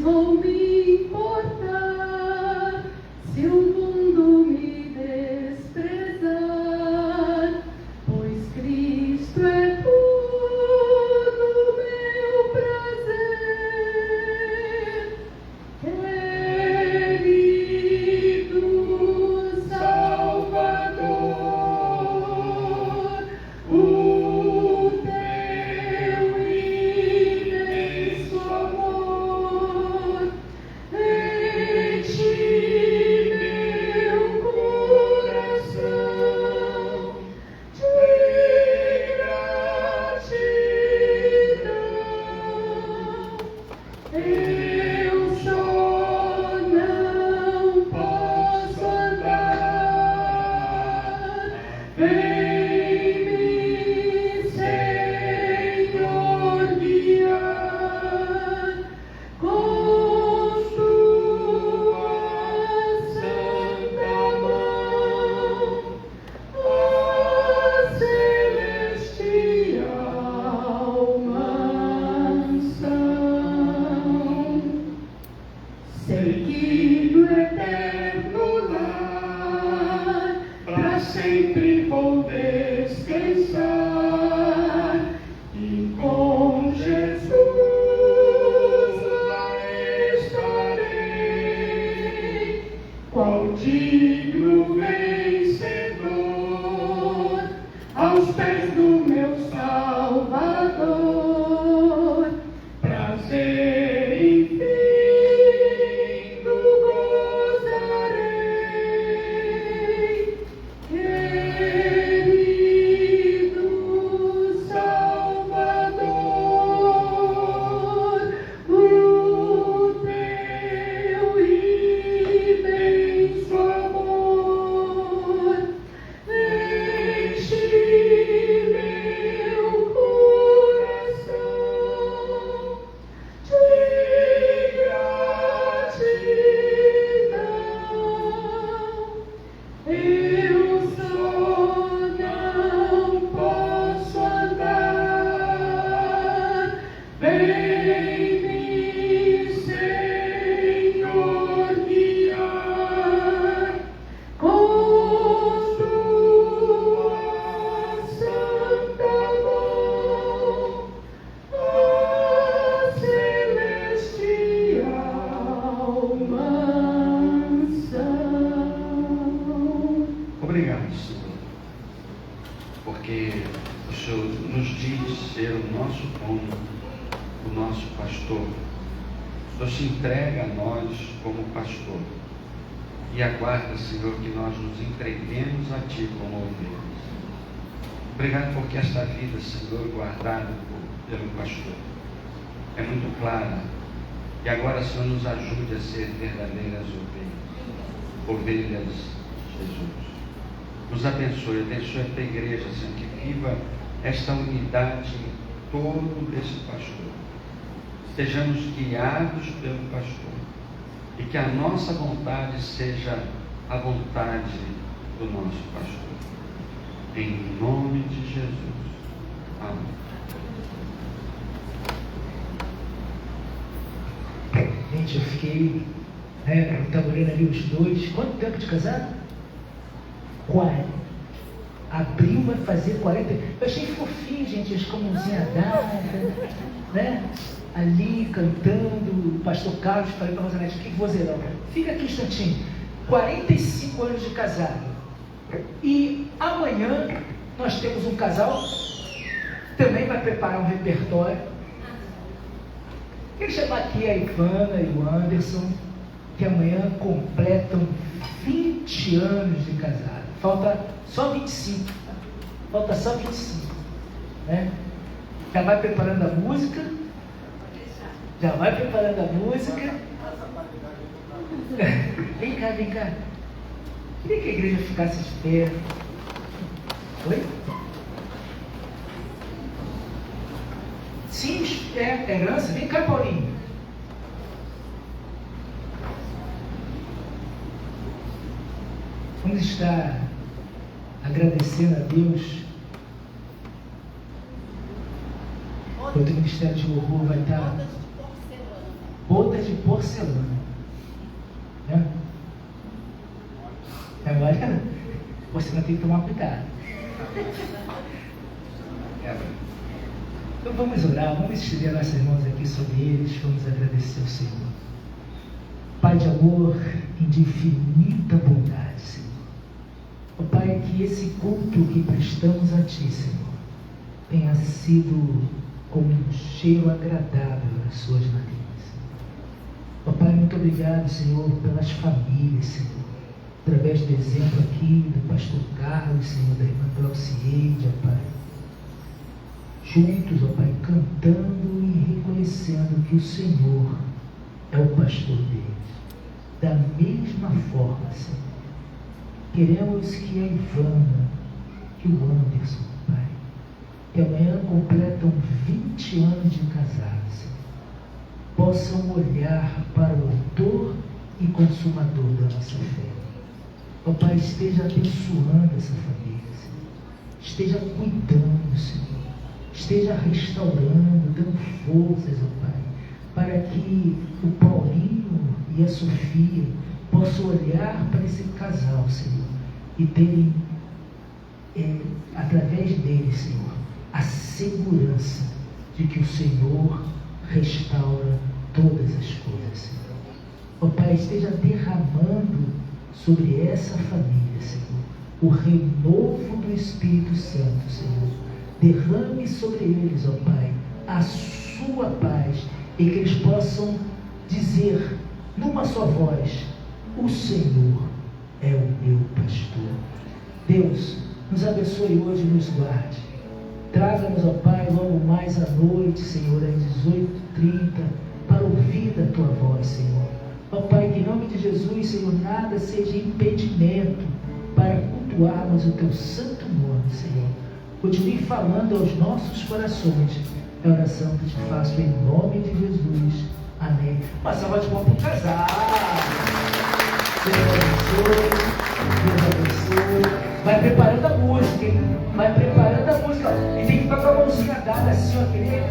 G: digno vencedor, aos pés do meu Salvador, prazer infindo gozarei, querido Salvador, o teu imenso amor enche meu coração de gratidão. Eu só não posso andar, vem-me, Senhor, guiar com tua santa mão, a celestial mansão.
F: Obrigado, Senhor, porque o Senhor nos diz ser o nosso dono, o nosso pastor. O Senhor se entrega a nós como pastor e aguarda, Senhor, que nós nos entreguemos a Ti como ovelhas. Obrigado porque esta vida, Senhor, guardada pelo pastor, é muito clara. E agora, Senhor, nos ajude a ser verdadeiras ovelhas de Jesus. Nos abençoe a tua igreja, Senhor, que viva esta unidade em torno desse pastor. Estejamos guiados pelo pastor e que a nossa vontade seja a vontade do nosso pastor. Em nome de Jesus. Amém.
E: Gente, eu fiquei, eu estava olhando ali os dois. Quanto tempo de casado? 40. Abril vai fazer 40. Eu achei fofinho, gente, as com a mãozinha dada, né? Ali cantando. O pastor Carlos, falei para a Rosanete, que vozeirão. Fica aqui um instantinho. 45 anos de casado. E amanhã nós temos um casal, também vai preparar um repertório. Quero chamar aqui a Ivana e o Anderson, que amanhã completam 20 anos de casado. Falta só 25. Falta só 25. Né? Já vai preparando a música. Já vai preparando a música. Vem cá, vem cá. Queria que a igreja ficasse de pé. Oi? Sim, é herança. Vem cá, Paulinho. Vamos estar agradecendo a Deus. Outro ministério de louvor vai estar bodas de porcelana. Né? Agora você não tem que tomar cuidado. Então vamos orar, vamos estender nossas mãos aqui sobre eles, vamos agradecer ao Senhor. Pai de amor e de infinita bondade, Senhor. Ó Pai, que esse culto que prestamos a Ti, Senhor, tenha sido como um cheiro agradável nas suas narinas. Ó Pai, muito obrigado, Senhor, pelas famílias, Senhor. Através do exemplo aqui do pastor Carlos, Senhor, da irmã Glaucieide, ó Pai. Juntos, ó Pai, cantando e reconhecendo que o Senhor é o pastor deles. Da mesma forma, Senhor, queremos que a Ivana, que o Anderson, Pai, que amanhã completam 20 anos de casados, Senhor, possam olhar para o autor e consumador da nossa fé. Ó Pai, esteja abençoando essa família, Senhor. Esteja cuidando, Senhor. Esteja restaurando, dando forças, ó Pai, para que o Paulinho e a Sofia possam olhar para esse casal, Senhor, e terem, através deles, Senhor, a segurança de que o Senhor restaura todas as coisas, Senhor. Ó Pai, esteja derramando sobre essa família, Senhor, o renovo do Espírito Santo, Senhor. Derrame sobre eles, ó Pai, a sua paz, e que eles possam dizer numa só voz: o Senhor é o meu pastor. Deus, nos abençoe hoje e nos guarde. Traga-nos, ó Pai, logo mais à noite, Senhor, às 18h30, para ouvir da Tua voz, Senhor. Ó Pai, que em nome de Jesus, Senhor, nada seja impedimento para cultuarmos o Teu santo nome, Senhor. Continue falando aos nossos corações. É a oração que te faço em nome de Jesus. Amém. Uma salva de palmas para o casal. Deus abençoe. Vai preparando a música, hein? Vai preparando a música. E tem que ficar com a mãozinha dada assim, ó, querida.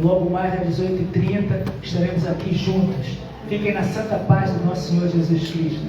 E: Logo mais às 18h30 estaremos aqui juntos. Fiquem na santa paz do nosso Senhor Jesus Cristo.